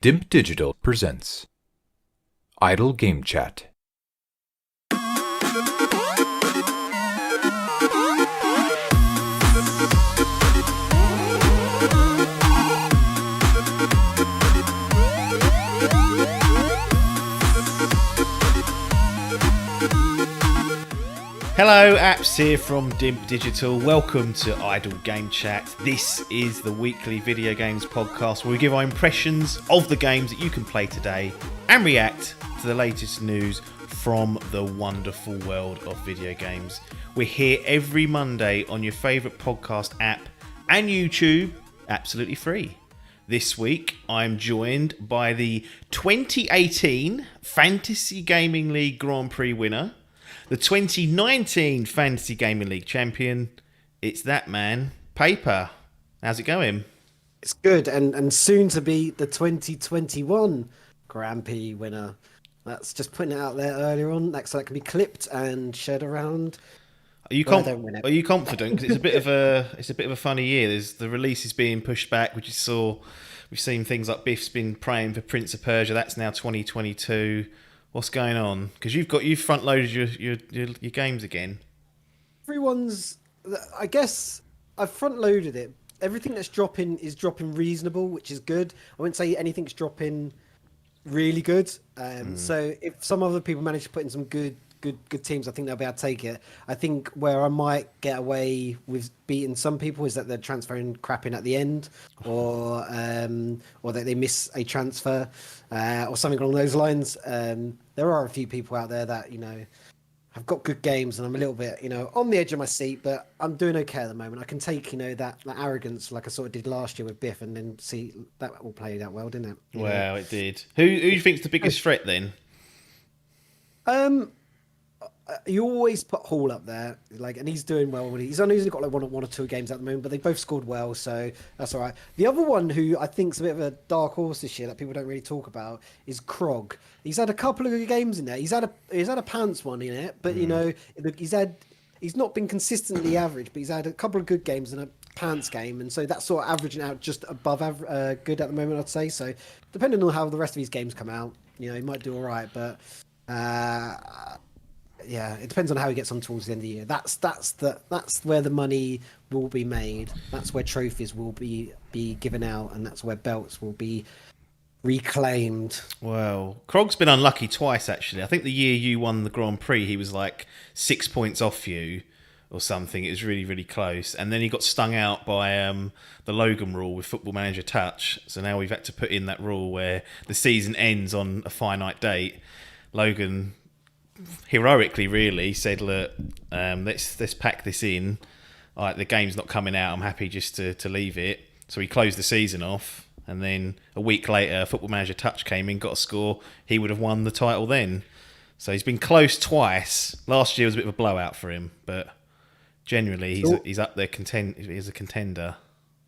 Dimp Digital presents Idle Game Chat. Hello, Apps here from Dimp Digital. Welcome to Idle Game Chat. This is the weekly video games podcast where we give our impressions of the games that you can play today and react to the latest news from the wonderful world of video games. We're here every Monday on your favourite podcast app and YouTube, absolutely free. This week, I'm joined by the 2018 Fantasy Gaming League Grand Prix winner, the 2019 Fantasy Gaming League champion. It's that man, Paper. How's it going? It's good, and soon to be the 2021 Grand Prix winner. That's just putting it out there earlier on, so that can be clipped and shared around. Are you confident? Because it's a bit of a funny year. The release is being pushed back. We've seen things like Biff's been praying for Prince of Persia. That's now 2022. What's going on? Because you've front loaded your games again. I guess I've front loaded it. Everything that's dropping is dropping reasonable, which is good. I wouldn't say anything's dropping really good. So if some other people manage to put in some good teams, I think they'll be able to take it. I think where I might get away with beating some people is that they're transferring crap in at the end, or that they miss a transfer, or something along those lines. There are a few people out there that, have got good games, and I'm a little bit, on the edge of my seat, but I'm doing okay at the moment. I can take, that arrogance like I sort of did last year with Biff, and then see that all played out well, didn't it? Well, it did. Who do you think's the biggest threat then? You always put Hall up there, and he's doing well. He's only got one or two games at the moment, but they both scored well, so that's all right. The other one who I think's a bit of a dark horse this year that people don't really talk about is Krog. He's had a couple of good games in there. He's had a pants one in it, but he's not been consistently average, but he's had a couple of good games and a pants game, and so that's sort of averaging out just above good at the moment, I'd say. So depending on how the rest of his games come out, he might do all right, but. Yeah, it depends on how he gets on towards the end of the year. That's where the money will be made. That's where trophies will be given out, and that's where belts will be reclaimed. Well, Krog's been unlucky twice, actually. I think the year you won the Grand Prix, he was like 6 points off you or something. It was really, really close. And then he got stung out by the Logan rule with Football Manager Touch. So now we've had to put in that rule where the season ends on a finite date. Logan heroically really said, look, let's pack this in. All right, the game's not coming out. I'm happy just to leave it. So he closed the season off, and then a week later, Football Manager Touch came in, got a score. He would have won the title then. So he's been close twice. Last year was a bit of a blowout for him, but generally he's up there. He's a contender.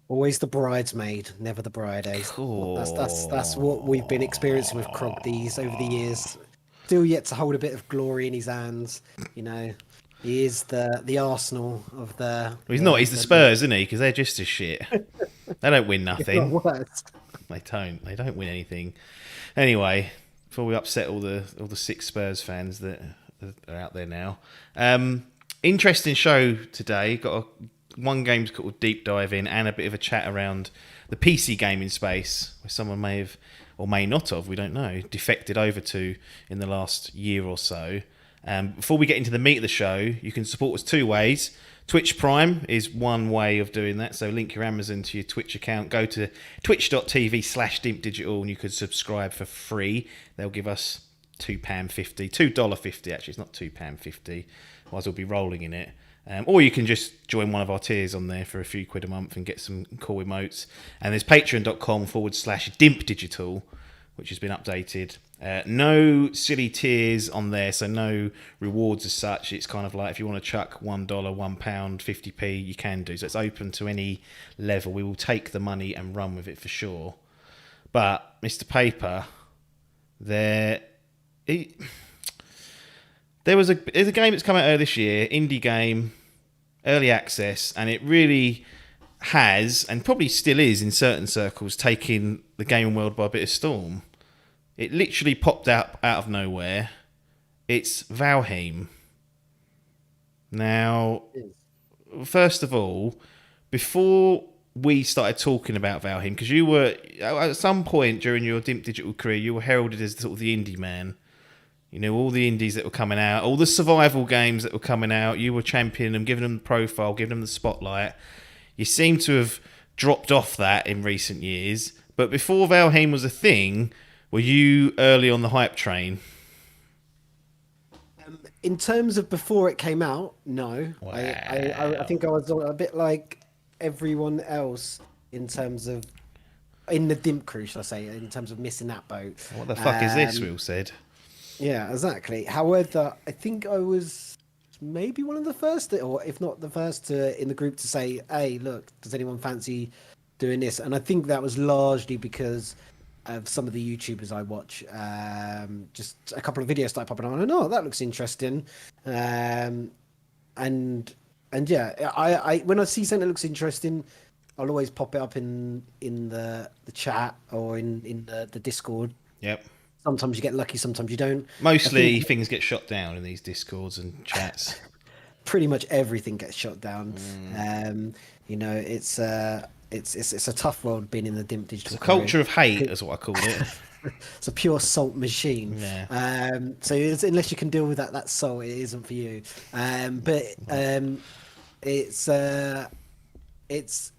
Always the bridesmaid, never the bride. Cool. That's what we've been experiencing with Krog over the years. Still yet to hold a bit of glory in his hands. He is the Arsenal of the... Well, he's not. He's the Spurs, isn't he? Because they're just as shit. They don't win nothing. They don't win anything. Anyway, before we upset all the 6 Spurs fans that are out there now. Interesting show today. Got one game's called Deep Dive In, and a bit of a chat around the PC gaming space, where someone may have, or may not have, we don't know, defected over to in the last year or so. Before we get into the meat of the show, you can support us 2 ways. Twitch Prime is one way of doing that, so link your Amazon to your Twitch account. Go to twitch.tv/Dimp Digital and you can subscribe for free. They'll give us £2.50, $2.50 actually, it's not £2.50, otherwise we'll be rolling in it. Or you can just join one of our tiers on there for a few quid a month and get some cool emotes. And there's patreon.com/Dimp Digital, which has been updated. No silly tiers on there, so no rewards as such. It's kind of like if you want to chuck $1, £1, 50p, you can do. So it's open to any level. We will take the money and run with it for sure. But Mr. Paper, there's a game that's come out earlier this year, indie game, early access, and it really has, and probably still is in certain circles, taking the gaming world by a bit of storm. It literally popped out of nowhere. It's Valheim. Now, first of all, before we started talking about Valheim, because you were, at some point during your Dimp Digital career, you were heralded as sort of the indie man. You know, all the indies that were coming out, all the survival games that were coming out, you were championing them, giving them the profile, giving them the spotlight. You seem to have dropped off that in recent years. But before Valheim was a thing, were you early on the hype train? In terms of before it came out, no. Wow. I think I was a bit like everyone else in terms of in the Dimp crew, should I say, in terms of missing that boat. What the fuck is this, Will said? Yeah, exactly. However, I think I was maybe one of the first, or if not the first, in the group to say, "Hey, look, does anyone fancy doing this?" And I think that was largely because of some of the YouTubers I watch. Just a couple of videos started popping on, and oh, that looks interesting. And yeah, I when I see something that looks interesting, I'll always pop it up in the chat or in the Discord. Yep. Sometimes you get lucky, sometimes you don't. Mostly things get shut down in these Discords and chats. Pretty much everything gets shut down. You know, it's a tough world being in the Dimp Digital. It's a culture of hate, is what I call it. It's a pure salt machine. Yeah. So unless you can deal with that salt, it isn't for you. But it's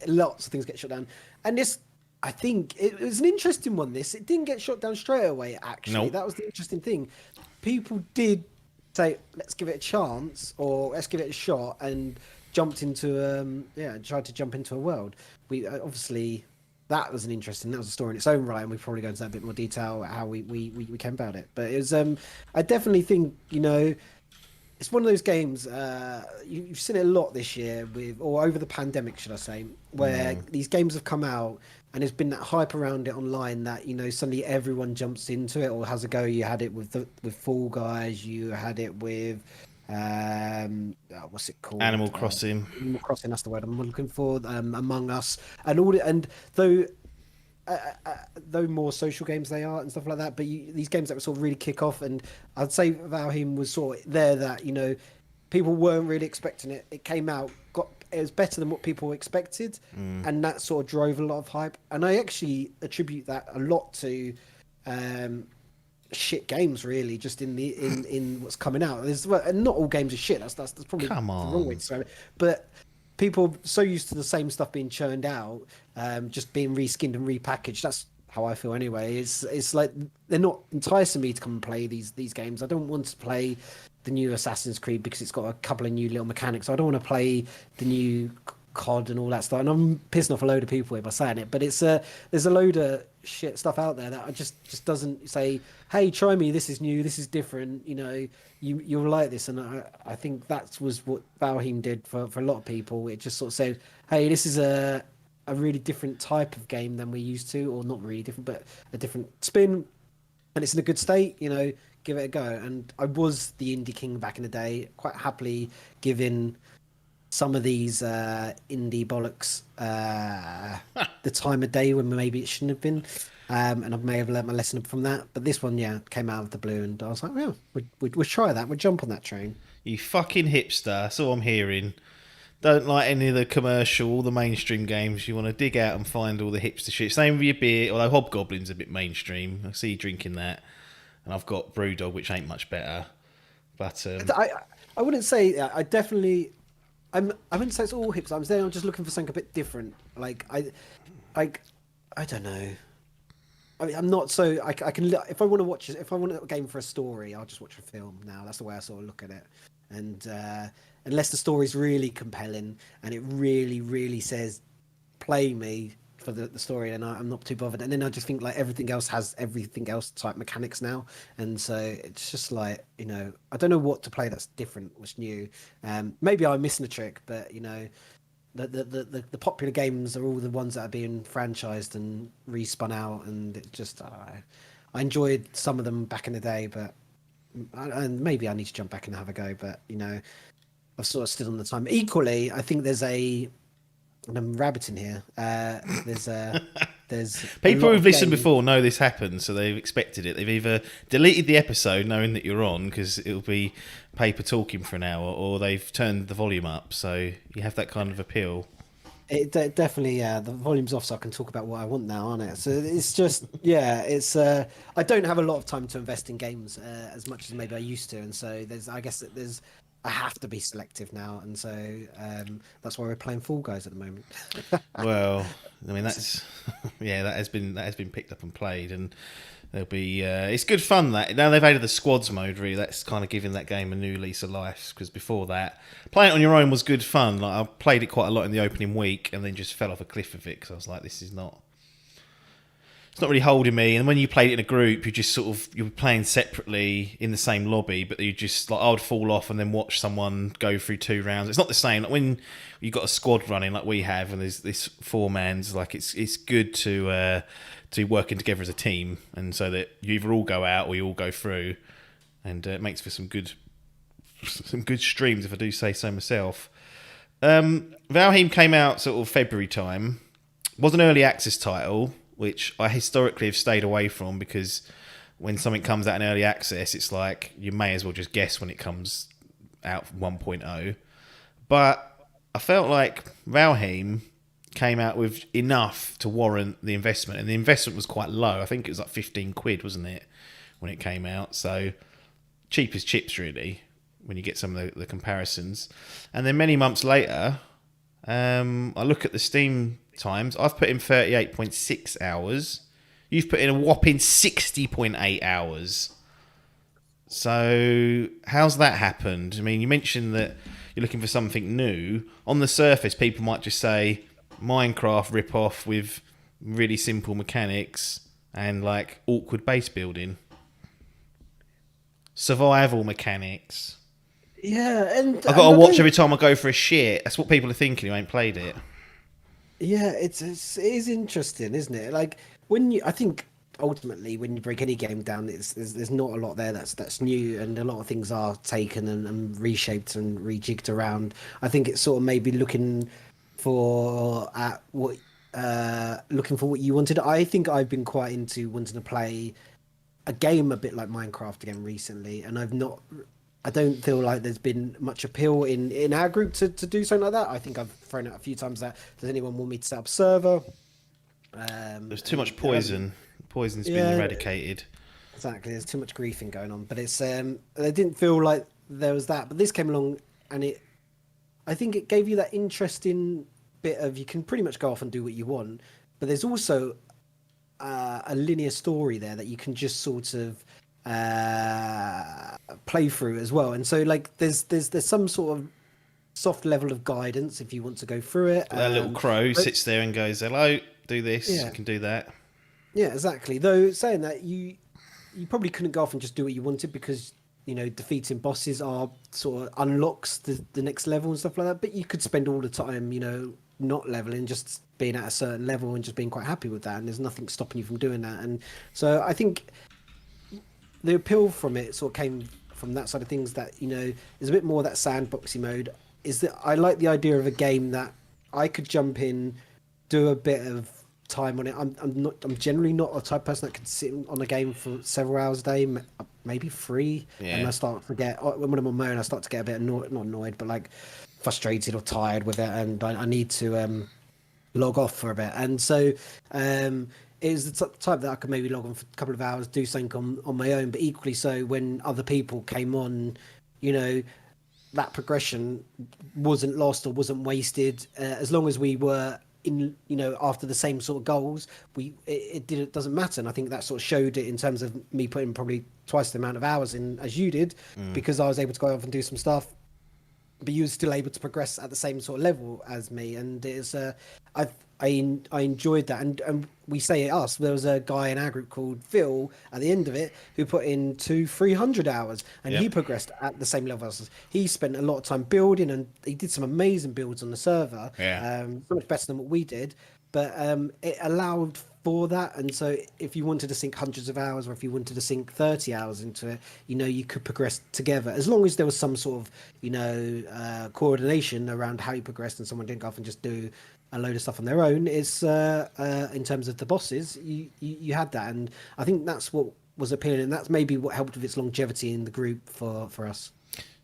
lots of things get shut down, and this. I think it was an interesting one. It didn't get shut down straight away. Actually, Nope. That was the interesting thing. People did say, "Let's give it a chance," or "Let's give it a shot," and jumped into tried to jump into a world. We obviously that was a story in its own right, and we probably go into that a bit more detail how we came about it. But it was I definitely think, you know, it's one of those games you've seen it a lot this year or over the pandemic, should I say, where these games have come out and there's been that hype around it online that, you know, suddenly everyone jumps into it or has a go. You had it with Fall Guys, you had it with what's it called? Animal Crossing. Animal Crossing, that's the word I'm looking for. Among Us and all, and though more social games they are and stuff like that, but these games that were sort of really kick off, and I'd say Valheim was sort of there that, you know, people weren't really expecting it. It came out, it was better than what people expected, and that sort of drove a lot of hype. And I actually attribute that a lot to shit games, really, just in what's coming out. And not all games are shit. That's probably the wrong way to describe it. But people are so used to the same stuff being churned out, just being reskinned and repackaged. That's how I feel anyway. It's like they're not enticing me to come and play these games. I don't want to play the new Assassin's Creed because it's got a couple of new little mechanics. I don't want to play the new COD and all that stuff. And I'm pissing off a load of people here by saying it, but there's a load of shit stuff out there that I just doesn't say, hey, try me, this is new, this is different, you know, you'll like this. And I think that was what Valheim did for a lot of people. It just sort of said, hey, this is a really different type of game than we're used to, or not really different, but a different spin, and it's in a good state, you know, give it a go. And I was the indie king back in the day, quite happily giving some of these indie bollocks the time of day when maybe it shouldn't have been, and I may have learnt my lesson from that. But this one, came out of the blue, and I was like, yeah, we'll try that, we'll jump on that train. You fucking hipster, that's all I'm hearing. Don't like any of the commercial, all the mainstream games. You want to dig out and find all the hipster shit. Same with your beer, although Hobgoblin's a bit mainstream. I see you drinking that, and I've got Brewdog, which ain't much better. But I wouldn't say that. I wouldn't say it's all hipster. I'm saying I'm just looking for something a bit different. Like I don't know. I mean, I'm not so. I can, if I want to watch, if I want a game for a story, I'll just watch a film now. That's the way I sort of look at it. And unless the story's really compelling and it really, really says, play me for the story, and I'm not too bothered. And then I just think like everything else has everything else type mechanics now, and so it's just like, you know, I don't know what to play that's different, what's new. Maybe I'm missing a trick, but you know, the popular games are all the ones that are being franchised and respun out, and it just I enjoyed some of them back in the day, but and maybe I need to jump back and have a go. But you know, I've sort of stood on the time. Equally, I think there's a and I'm rabbiting here. There's a People lot who've of listened games. before know this happens, so they've expected it. They've either deleted the episode knowing that you're on because it'll be paper talking for an hour, or they've turned the volume up. So you have that kind of appeal. Definitely, yeah. The volume's off, so I can talk about what I want now, aren't it? So it's just, yeah. It's I don't have a lot of time to invest in games as much as maybe I used to, and so I guess that I have to be selective now, and so that's why we're playing Fall Guys at the moment. Well, I mean that's yeah, that has been picked up and played, and there'll be it's good fun. That now they've added the squads mode. Really, that's kind of giving that game a new lease of life. Because before that, playing it on your own was good fun. Like I played it quite a lot in the opening week, and then just fell off a cliff of it because I was like, this is not. It's not really holding me. And when you played it in a group, you're playing separately in the same lobby, but you just like I would fall off and then watch someone go through 2 rounds. It's not the same. Like when you've got a squad running like we have, and there's this 4-man's, like it's good to working together as a team, and so that you either all go out or you all go through, and it makes for some good streams if I do say so myself. Valheim came out sort of February time. Was an early access title, which I historically have stayed away from because when something comes out in early access, it's like you may as well just guess when it comes out 1.0. But I felt like Valheim came out with enough to warrant the investment, and the investment was quite low. I think it was like 15 quid, wasn't it, when it came out? So cheap as chips, really, when you get some of the comparisons. And then many months later, I look at the Steam times. I've put in 38.6 hours. You've put in a whopping 60.8 hours. So how's that happened? I mean, you mentioned that you're looking for something new. On the surface, people might just say Minecraft rip-off with really simple mechanics and like awkward base building. Survival mechanics. Yeah, and I've got to watch every time I go for a shit. That's what people are thinking who ain't played it. Yeah, it is interesting, isn't it? Like I think ultimately when you break any game down, there's not a lot there that's new, and a lot of things are taken and reshaped and rejigged around. I think it's sort of maybe looking for what you wanted. I think I've been quite into wanting to play a game a bit like Minecraft again recently, and I don't feel like there's been much appeal in our group to do something like that. I think I've thrown out a few times that does anyone want me to set up a server? There's too much poison. Poison's been eradicated. Exactly. There's too much griefing going on, but it's I didn't feel like there was that. But this came along, and I think it gave you that interesting bit of you can pretty much go off and do what you want, but there's also a linear story there that you can just sort of play through as well. And so like there's some sort of soft level of guidance if you want to go through it. That little crow sits there and goes, hello, do this, you can do that. Yeah, exactly. Though saying that, you probably couldn't go off and just do what you wanted because defeating bosses are sort of unlocks the next level and stuff like that. But you could spend all the time not leveling, just being at a certain level and just being quite happy with that, and there's nothing stopping you from doing that. And so I think the appeal from it sort of came from that side of things, that there's a bit more of that sandboxy mode. Is that I like the idea of a game that I could jump in, do a bit of time on it. I'm generally not a type of person that could sit on a game for several hours a day, maybe 3, and I start to get, when I'm on my own, I start to get a bit annoyed, not annoyed, but like frustrated or tired with it, and I need to log off for a bit. And so it was the type that I could maybe log on for a couple of hours, do something on my own, but equally so when other people came on, that progression wasn't lost or wasn't wasted, as long as we were in after the same sort of goals. It doesn't matter, and I think that sort of showed it in terms of me putting probably twice the amount of hours in as you did, because I was able to go off and do some stuff, but you were still able to progress at the same sort of level as me. And it's I enjoyed that, and we say us. There was a guy in our group called Phil at the end of it who put in 300 hours, and he progressed at the same level as us. He spent a lot of time building, and he did some amazing builds on the server. So much better than what we did, but it allowed for that. And so if you wanted to sink hundreds of hours, or if you wanted to sink 30 hours into it, you could progress together, as long as there was some sort of coordination around how you progressed, and someone didn't go off and just do a load of stuff on their own. It's in terms of the bosses, you had that, and I think that's what was appealing, and that's maybe what helped with its longevity in the group for us.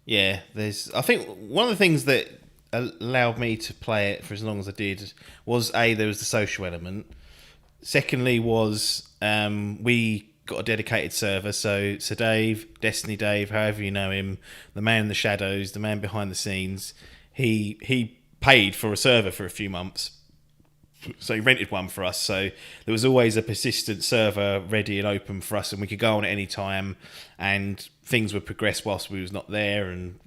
Yeah, I think one of the things that allowed me to play it for as long as I did was there was the social element. Secondly, was we got a dedicated server. So Dave, Destiny Dave, however you know him, the man in the shadows, the man behind the scenes, he paid for a server for a few months. So he rented one for us. So there was always a persistent server ready and open for us, and we could go on at any time, and things would progress whilst we was not there, and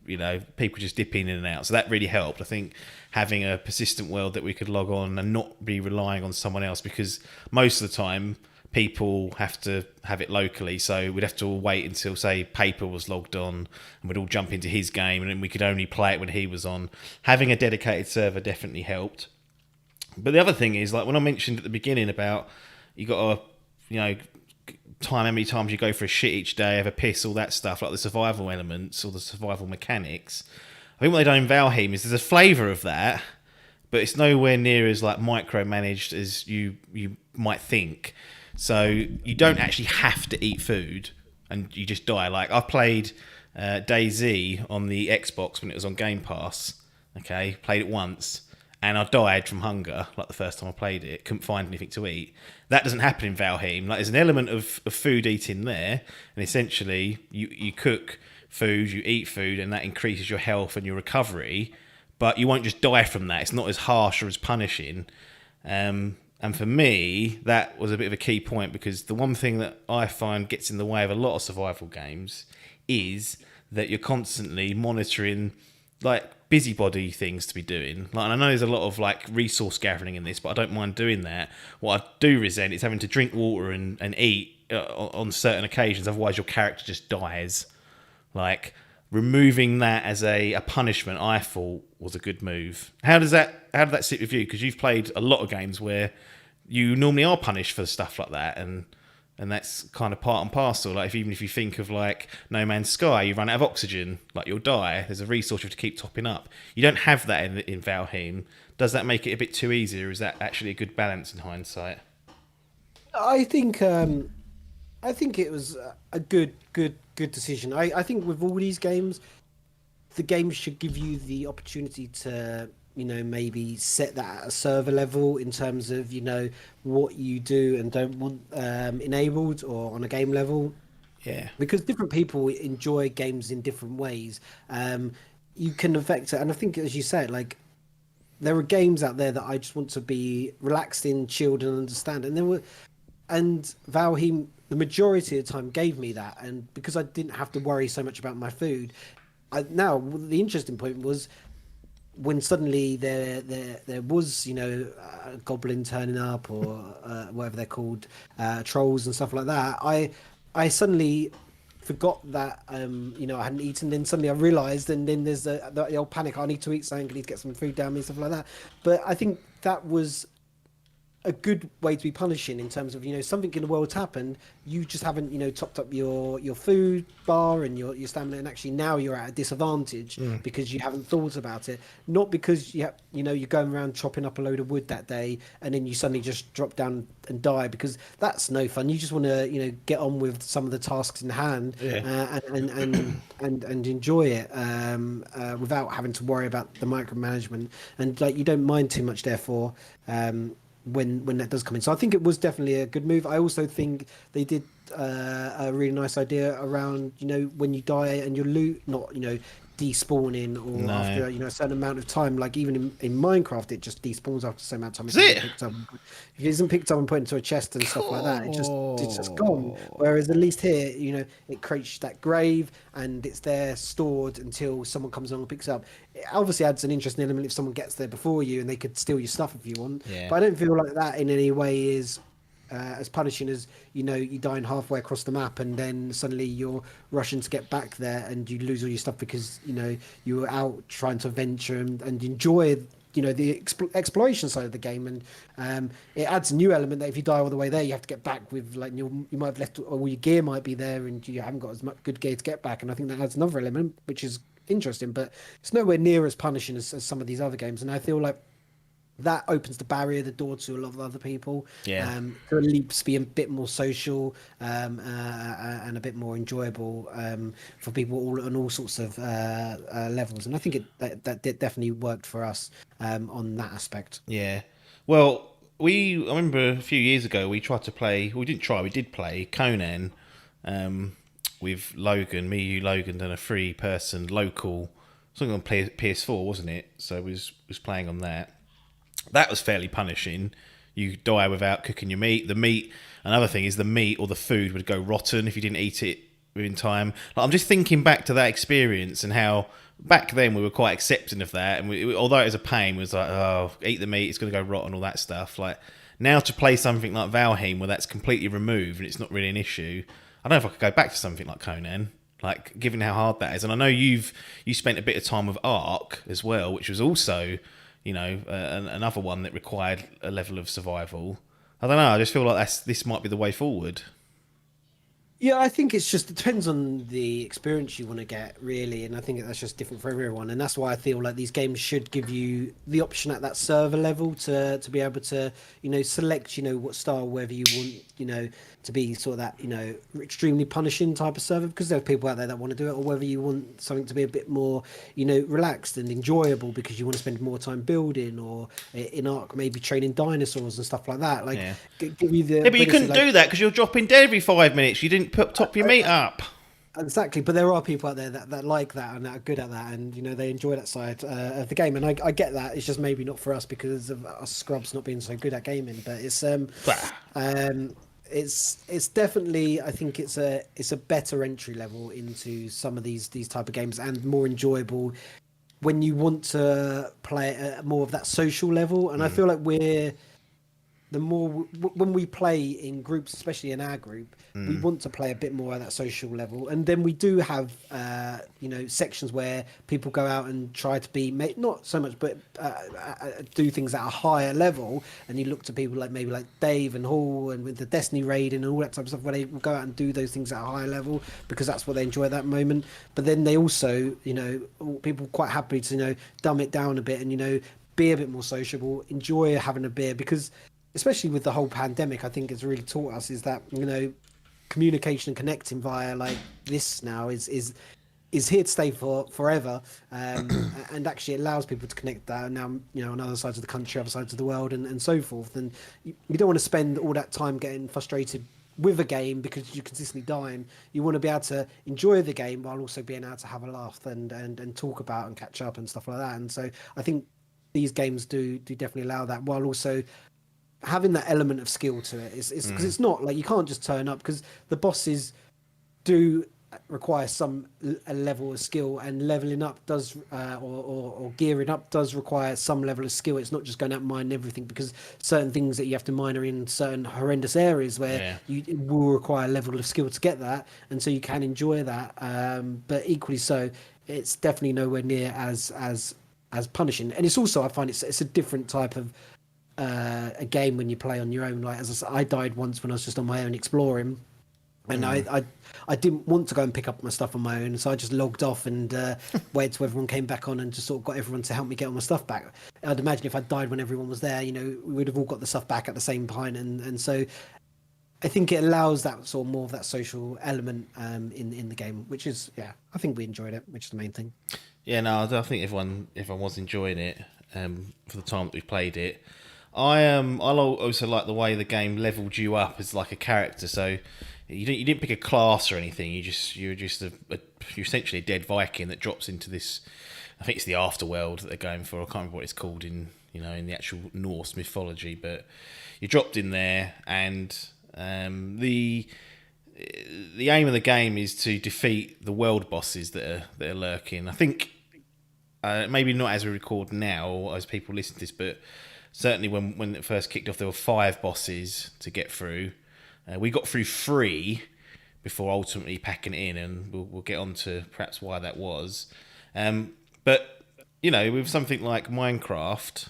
people just dip in and out. So that really helped. I think having a persistent world that we could log on and not be relying on someone else, because most of the time people have to have it locally. So we'd have to all wait until, say, Paper was logged on, and we'd all jump into his game, and then we could only play it when he was on. Having a dedicated server definitely helped. But the other thing is, like when I mentioned at the beginning about you got to, time how many times you go for a shit each day, have a piss, all that stuff, like the survival elements or the survival mechanics. I think what they done in Valheim is there's a flavour of that, but it's nowhere near as like micromanaged as you might think. So you don't actually have to eat food, and you just die. Like I played DayZ on the Xbox when it was on Game Pass. Okay, played it once. And I died from hunger, like the first time I played it. Couldn't find anything to eat. That doesn't happen in Valheim. Like there's an element of food eating there, and essentially you cook food, you eat food, and that increases your health and your recovery. But you won't just die from that. It's not as harsh or as punishing. And for me, that was a bit of a key point, because the one thing that I find gets in the way of a lot of survival games is that you're constantly monitoring like busybody things to be doing. Like, and I know there's a lot of like resource gathering in this, but I don't mind doing that. What I do resent is having to drink water and eat on certain occasions. Otherwise, your character just dies. Like removing that as a punishment, I thought was a good move. How did that sit with you? Because you've played a lot of games where you normally are punished for stuff like that, and that's kind of part and parcel. Like even if you think of like No Man's Sky, you run out of oxygen, like you'll die. There's a resource you have to keep topping up. You don't have that in Valheim. Does that make it a bit too easy, or is that actually a good balance in hindsight? I think it was a good decision. I think with all these games, the game should give you the opportunity to maybe set that at a server level in terms of what you do and don't want enabled, or on a game level. Yeah, because different people enjoy games in different ways. You can affect it, and I think, as you said, like there are games out there that I just want to be relaxed in, chilled, and understand. And Valheim, the majority of the time, gave me that, and because I didn't have to worry so much about my food. Now the interesting point was when suddenly there was a goblin turning up, or whatever they're called, trolls and stuff like that. I suddenly forgot that I hadn't eaten. Then suddenly I realised, and then there's the old panic. I need to eat something. I need to get some food down me, stuff like that. But I think that was a good way to be punishing, in terms of something in the world's happened, you just haven't topped up your food bar and your stamina, and actually now you're at a disadvantage because you haven't thought about it. Not because you're going around chopping up a load of wood that day and then you suddenly just drop down and die, because that's no fun. You just want to get on with some of the tasks in hand, and enjoy it without having to worry about the micromanagement, and like you don't mind too much, therefore when that does come in. So I think it was definitely a good move. I also think they did a really nice idea around when you die and your loot not despawning, or after a certain amount of time. Like even in Minecraft, it just despawns after a certain amount of time. If it isn't picked up and put into a chest and stuff like that, it's just gone. Whereas at least here, it creates that grave and it's there stored until someone comes along and picks it up. It obviously adds an interesting element if someone gets there before you and they could steal your stuff if you want. Yeah. But I don't feel like that in any way is as punishing as you dying halfway across the map and then suddenly you're rushing to get back there and you lose all your stuff because you were out trying to venture and enjoy the exploration side of the game. And it adds a new element that if you die all the way there, you have to get back with you might have left all your gear might be there and you haven't got as much good gear to get back. And I think that adds another element which is interesting, but it's nowhere near as punishing as some of these other games. And I feel like that opens the door to a lot of other people. Yeah. To at least be a bit more social, and a bit more enjoyable, for people on all sorts of levels. And I think that definitely worked for us, on that aspect. Yeah. Well, I remember a few years ago we tried to play. We didn't try. We did play Conan, with Logan, me, you, Logan, and a 3-person local. Something on PS4, wasn't it? So was playing on that. That was fairly punishing. You die without cooking your meat. The meat. Another thing is the meat or the food would go rotten if you didn't eat it within time. Like, I'm just thinking back to that experience and how back then we were quite accepting of that. And although it was a pain, it was like, oh, eat the meat, it's going to go rotten, all that stuff. Like now to play something like Valheim where that's completely removed and it's not really an issue. I don't know if I could go back to something like Conan. Like, given how hard that is, and I know you spent a bit of time with Ark as well, which was also, another one that required a level of survival. I don't know. I just feel like this might be the way forward. Yeah, I think it depends on the experience you want to get, really, and I think that's just different for everyone, and that's why I feel like these games should give you the option at that server level to be able to, select, what style, whether you want, to be sort of that, extremely punishing type of server, because there are people out there that want to do it, or whether you want something to be a bit more, relaxed and enjoyable because you want to spend more time building, or in Ark maybe training dinosaurs and stuff like that. Like, Yeah. Give you the Yeah, but you couldn't ability, do that because you're dropping dead every 5 minutes. You didn't top your meat up. Exactly, but there are people out there that like that and that are good at that, and they enjoy that side of the game, and I get that. It's just maybe not for us because of us scrubs not being so good at gaming. But it's definitely, I think it's a better entry level into some of these type of games, and more enjoyable when you want to play at more of that social level. And I feel like when we play in groups, especially in our group, we want to play a bit more at that social level, and then we do have sections where people go out and try to be not so much, but do things at a higher level, and you look to people like maybe like Dave and Hall and with the Destiny raiding and all that type of stuff, where they will go out and do those things at a higher level because that's what they enjoy at that moment. But then they also, people quite happy to dumb it down a bit and be a bit more sociable, enjoy having a beer, because especially with the whole pandemic, I think it's really taught us is that communication and connecting via like this now is here to stay forever, and actually allows people to connect that now, on other sides of the country, other sides of the world, and so forth. And you don't want to spend all that time getting frustrated with a game because you're consistently dying. You want to be able to enjoy the game while also being able to have a laugh and talk about and catch up and stuff like that. And so I think these games do definitely allow that, while also having that element of skill to it. Is because it's not like you can't just turn up, because the bosses do require a level of skill, and leveling up does or gearing up does require some level of skill. It's not just going out and mining everything, because certain things that you have to mine are in certain horrendous areas where it will require a level of skill to get that, and so you can enjoy that, but equally so it's definitely nowhere near as punishing. And it's also, I find it's a different type of a game when you play on your own. Like, as I said, I died once when I was just on my own exploring, and I didn't want to go and pick up my stuff on my own, so I just logged off and waited till everyone came back on, and just sort of got everyone to help me get all my stuff back. I'd imagine if I died when everyone was there, we would have all got the stuff back at the same point, and so I think it allows that sort of more of that social element in the game, which is, I think we enjoyed it, which is the main thing. Yeah, no, I think everyone was enjoying it for the time that we played it. I also like the way the game leveled you up as like a character. So you didn't pick a class or anything. You're essentially a dead Viking that drops into this. I think it's the afterworld that they're going for. I can't remember what it's called in the actual Norse mythology. But you dropped in there, and the aim of the game is to defeat the world bosses that are lurking. I think maybe not as we record now or as people listen to this, but certainly when it first kicked off, there were 5 bosses to get through. We got through 3 before ultimately packing it in, and we'll get on to perhaps why that was. But, with something like Minecraft,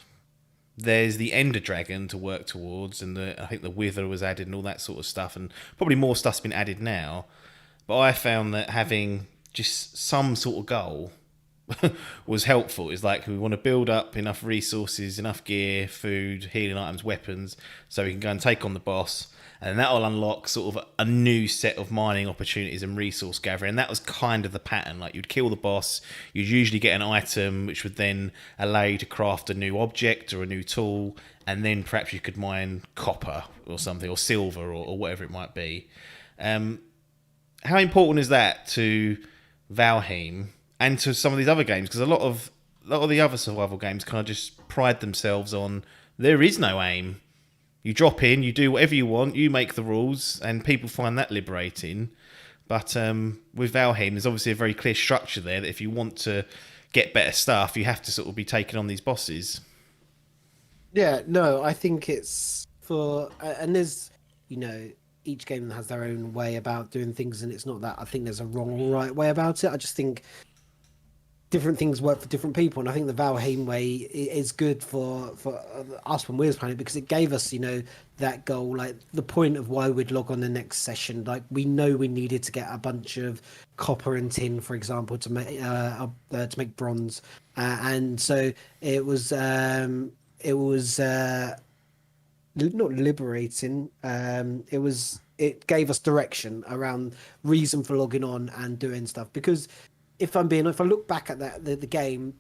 there's the Ender Dragon to work towards, and I think the Wither was added and all that sort of stuff, and probably more stuff's been added now. But I found that having just some sort of goal was helpful. It's like we want to build up enough resources, enough gear, food, healing items, weapons, so we can go and take on the boss. And that will unlock sort of a new set of mining opportunities and resource gathering. And that was kind of the pattern. Like you'd kill the boss, you'd usually get an item which would then allow you to craft a new object or a new tool, and then perhaps you could mine copper or something, or silver, or whatever it might be. How important is that to Valheim and to some of these other games? Because a lot of the other survival games kind of just pride themselves on there is no aim. You drop in, you do whatever you want, you make the rules, and people find that liberating. But with Valheim, there's obviously a very clear structure there that if you want to get better stuff, you have to sort of be taking on these bosses. Yeah, no, I think it's for, and there's, each game has their own way about doing things, and it's not that I think there's a wrong or right way about it. I just think different things work for different people, and I think the Valheim way is good for us when we was playing it, because it gave us that goal, like the point of why we'd log on the next session. Like we know we needed to get a bunch of copper and tin, for example, to make bronze, and so it was not liberating. It gave us direction around reason for logging on and doing stuff, because if I look back at the game,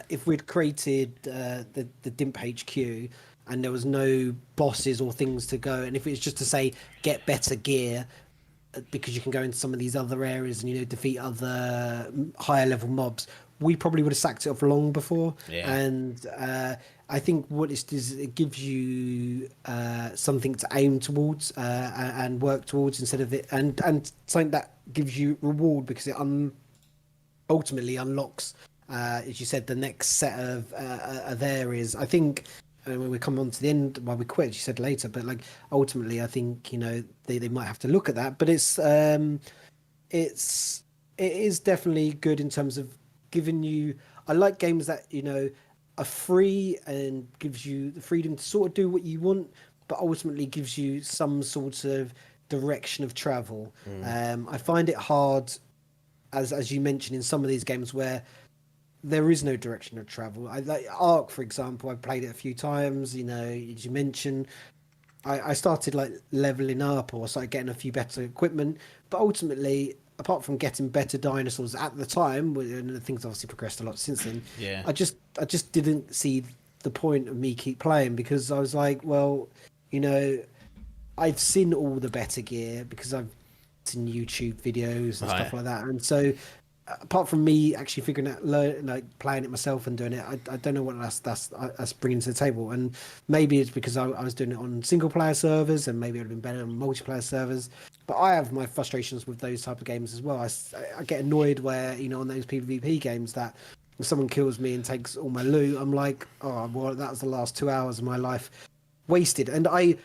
if we'd created the Dimp HQ and there was no bosses or things to go, and if it was just to say get better gear, because you can go into some of these other areas and defeat other higher level mobs, we probably would have sacked it off long before. Yeah. And I think what it is, it gives you something to aim towards and work towards, instead of it, and something that gives you reward, because it ultimately unlocks, as you said, the next set of areas. I think when we come on to the end, while we quit, as you said later, but like ultimately, I think they might have to look at that. But it is definitely good in terms of giving you. I like games that are free and gives you the freedom to sort of do what you want, but ultimately gives you some sort of direction of travel. I find it hard, as you mentioned, in some of these games where there is no direction of travel. I like Ark, for example. I've played it a few times. As you mentioned, I started like leveling up, or started getting a few better equipment, but ultimately, apart from getting better dinosaurs at the time, and the things obviously progressed a lot since then. Yeah. I just didn't see the point of me keep playing, because I was like, well, I've seen all the better gear because I've seen YouTube videos and stuff like that, and so apart from me actually figuring out, like playing it myself and doing it, I don't know what that's bringing to the table. And maybe it's because I was doing it on single player servers, and maybe it would have been better on multiplayer servers. But I have my frustrations with those type of games as well. I get annoyed where on those PvP games, that if someone kills me and takes all my loot, I'm like, oh well, that was the last 2 hours of my life wasted. And I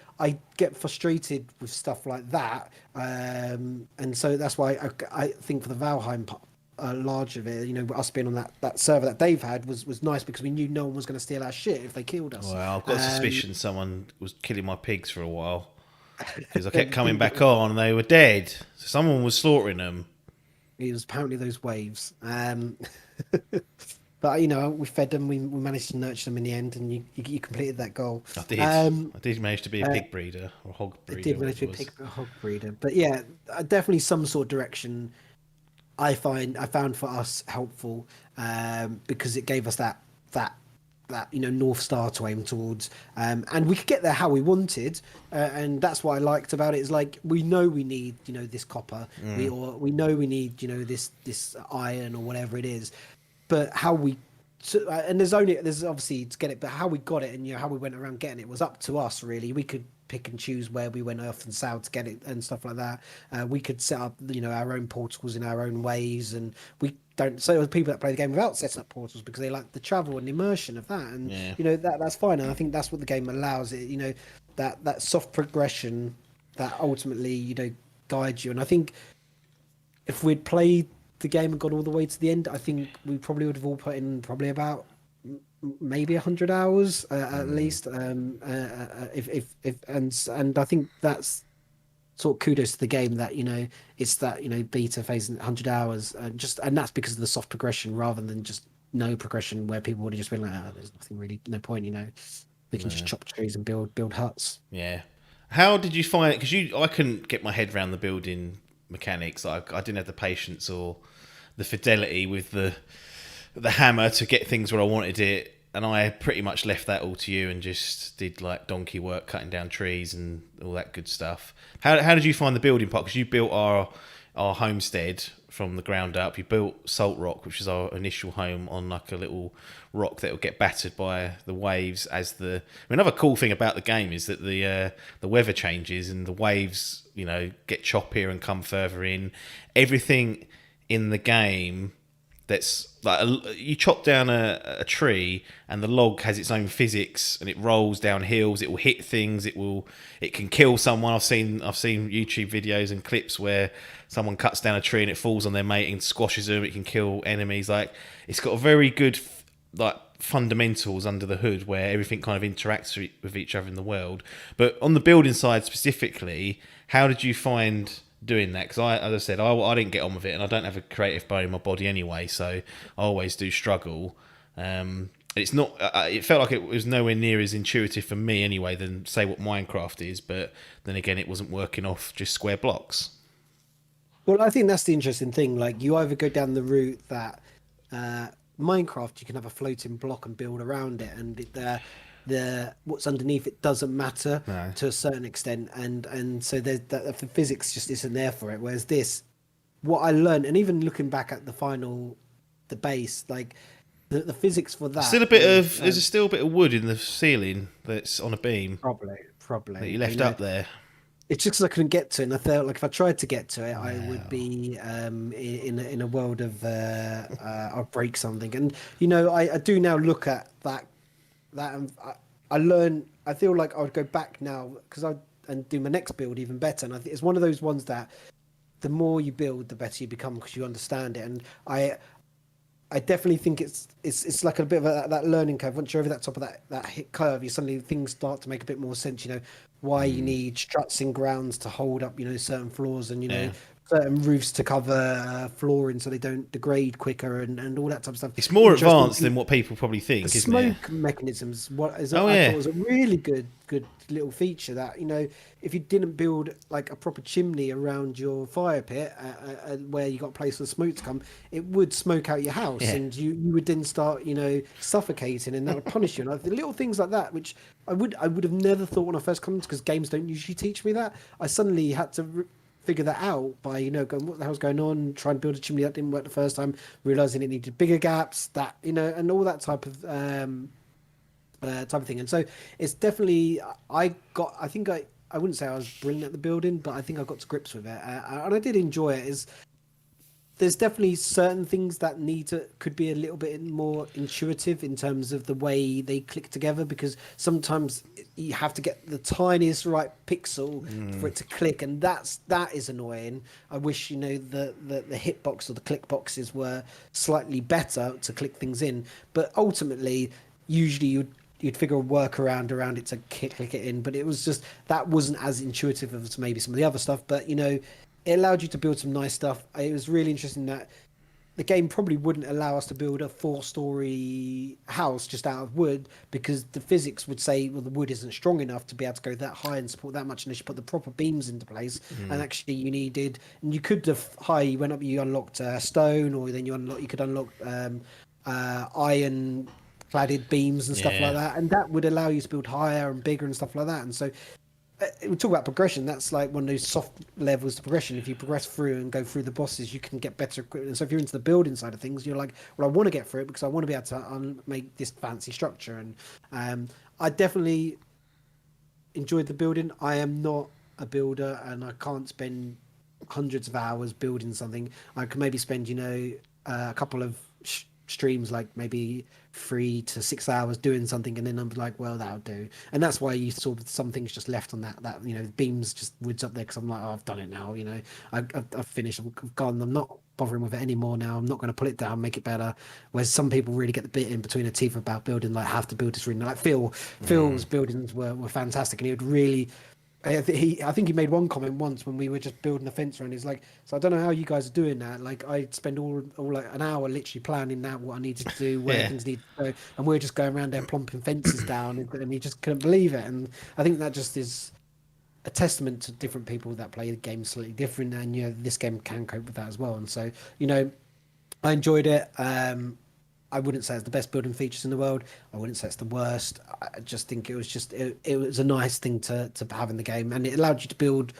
get frustrated with stuff like that, and so that's why I think for the Valheim large of it, us being on that server that Dave had was nice, because we knew no one was going to steal our shit if they killed us. Well, I've got a suspicion someone was killing my pigs for a while, because I kept coming back on and they were dead. So someone was slaughtering them. It was apparently those waves. But we fed them. We managed to nurture them in the end, and you completed that goal. I did. I did manage to be a pig breeder, or a hog breeder. I did manage to be a hog breeder. But yeah, definitely some sort of direction I found for us helpful, because it gave us that North Star to aim towards, and we could get there how we wanted, and that's what I liked about it. Is like, we know we need this copper, we know we need this iron or whatever it is, but how we and there's obviously to get it, but how we got it and how we went around getting it was up to us really. We could pick and choose where we went north and south to get it and stuff like that. We could set up our own portals in our own ways, and we don't. So there are people that play the game without setting up portals because they like the travel and immersion of that, and that's fine. And I think that's what the game allows it. That soft progression that ultimately guides you. And I think if we'd played the game and got all the way to the end, I think we probably would have all put in probably about maybe 100 hours at least, if and I think that's sort of kudos to the game that it's that beta phase in 100 hours, and that's because of the soft progression rather than just no progression where people would have just been like, oh, there's nothing really, no point, we can just chop trees and build huts. Yeah. How did you find it? Because I couldn't get my head around the building mechanics. I didn't have the patience or the fidelity with the hammer to get things where I wanted it, and I pretty much left that all to you and just did like donkey work, cutting down trees and all that good stuff. How did you find the building part? Because you built our homestead from the ground up. You built Salt Rock, which is our initial home, on like a little rock that will get battered by the waves. Another cool thing about the game is that the weather changes and the waves, get choppier and come further in. Everything in the game that's like you chop down a tree and the log has its own physics and it rolls down hills. It will hit things. It can kill someone. I've seen YouTube videos and clips where someone cuts down a tree and it falls on their mate and squashes them. It can kill enemies. Like, it's got a very good like fundamentals under the hood where everything kind of interacts with each other in the world. But on the building side specifically, how did you find doing that? Because as I said, I didn't get on with it, and I don't have a creative bone in my body anyway, so I always do struggle. It's not. It felt like it was nowhere near as intuitive for me anyway than say what Minecraft is. But then again, it wasn't working off just square blocks. Well, I think that's the interesting thing. Like, you either go down the route that Minecraft, you can have a floating block and build around it, and the what's underneath it doesn't matter to a certain extent, and so the physics just isn't there for it. Whereas this, what I learned, and even looking back at the base, like the physics for that, there's still a bit of wood in the ceiling that's on a beam, probably that you left up there. It's just because I couldn't get to it, and I felt like if I tried to get to it, I would be in a world of I'll break something. And I do now look at that, and I learn. I feel like I would go back now and do my next build even better. And I think it's one of those ones that the more you build, the better you become because you understand it. And I definitely think it's like a bit of that learning curve. Once you're over that top of that hit curve, things start to make a bit more sense. Why you need struts in grounds to hold up, certain floors, and certain roofs to cover flooring so they don't degrade quicker, and all that type of stuff. It's more advanced than what people probably think, isn't it? Smoke mechanisms. I thought was a really good little feature that if you didn't build like a proper chimney around your fire pit where you got a place for smoke to come, it would smoke out your house, and you would then start suffocating, and that would punish you. And the little things like that, which I would have never thought when I first come, because games don't usually teach me that. I suddenly had to figure that out by going, what the hell's going on, try and build a chimney that didn't work the first time, realizing it needed bigger gaps, that and all that type of thing. And so it's definitely I wouldn't say I was brilliant at the building, but I think I got to grips with it, and I did enjoy it. There's definitely certain things that could be a little bit more intuitive in terms of the way they click together, because sometimes you have to get the tiniest right pixel for it to click, and that is annoying. I wish the hitbox or the click boxes were slightly better to click things in, but ultimately usually you'd figure a workaround around it to click it in, but it was just that wasn't as intuitive as maybe some of the other stuff. But it allowed you to build some nice stuff. It was really interesting that the game probably wouldn't allow us to build a 4-story house just out of wood, because the physics would say, well, the wood isn't strong enough to be able to go that high and support that much unless you put the proper beams into place. And actually you could have high, you went up, you unlocked stone, or then you could unlock iron cladded beams and stuff like that, and that would allow you to build higher and bigger and stuff like that. And so we talk about progression. That's like one of those soft levels to progression. If you progress through and go through the bosses, you can get better equipment. And so if you're into the building side of things, you're like, well, I want to get through it because I want to be able to make this fancy structure. And I definitely enjoyed the building. I am not a builder, and I can't spend hundreds of hours building something. I can maybe spend a couple of streams, like maybe 3 to 6 hours doing something, and then I'm like, well, that'll do. And that's why you saw some things just left on that beams, just woods up there, because I'm like, oh, I've done it now. I've finished, I've gone, I'm not bothering with it anymore now. I'm not going to pull it down, make it better. Whereas some people really get the bit in between their teeth about building, like, have to build this room. Like Phil's buildings were fantastic, and he would really I think he made one comment once when we were just building the fence around. He's like, "So I don't know how you guys are doing that. Like, I spend all like an hour literally planning out what I needed to do, where Yeah. things need to go, and we're just going around there plumping fences down." And he just couldn't believe it. And I think that just is a testament to different people that play the game slightly different, and this game can cope with that as well. And so, I enjoyed it. I wouldn't say it's the best building features in the world. I wouldn't say it's the worst. I just think it was it was a nice thing to have in the game, and it allowed you to build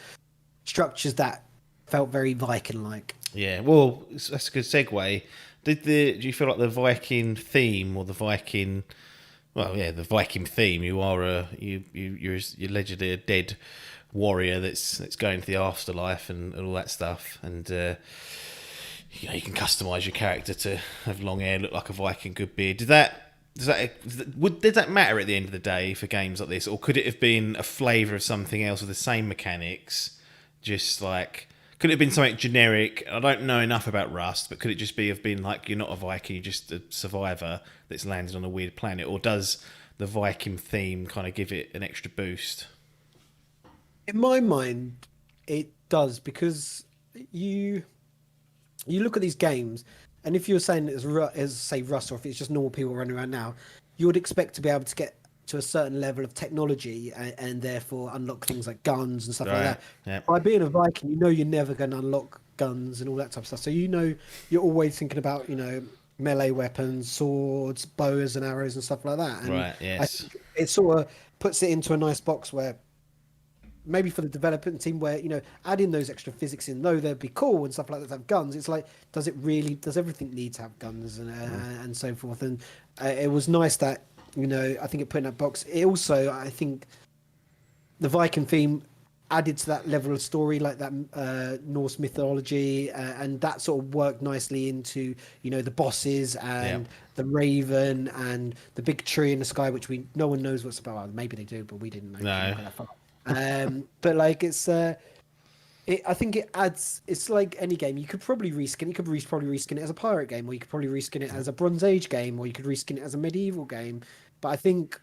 structures that felt very Viking-like. Yeah, well, that's a good segue. Do you feel like the Viking theme or the Viking? Well, yeah, the Viking theme. You're allegedly a dead warrior that's going to the afterlife and all that stuff, and you can customize your character to have long hair, look like a Viking, good beard. Did that matter at the end of the day for games like this, or could it have been a flavour of something else with the same mechanics? Just like, could it have been something generic? I don't know enough about Rust, but could it just have been like, you're not a Viking, you're just a survivor that's landed on a weird planet, or does the Viking theme kind of give it an extra boost? In my mind, it does, because you look at these games, and if you're saying it's as say Rust, or if it's just normal people running around now, you would expect to be able to get to a certain level of technology and therefore unlock things like guns and stuff like that. Yep. By being a Viking, you're never going to unlock guns and all that type of stuff. So you're always thinking about melee weapons, swords, bows and arrows and stuff like that. And Right. Yes. I think it sort of puts it into a nice box where, maybe for the development team, where adding those extra physics in, though they'd be cool and stuff like that to have guns, it's like, does everything need to have guns and so forth? And it was nice that I think it put in that box. It also, I think, the Viking theme added to that level of story, like that Norse mythology, and that sort of worked nicely into the bosses and the raven and the big tree in the sky, which no one knows what's about. Well, maybe they do, but we didn't know. No. But like I think it adds. It's like any game. You could probably reskin it. You could probably reskin it as a pirate game, or you could probably reskin it as a Bronze Age game, or you could reskin it as a medieval game. But I think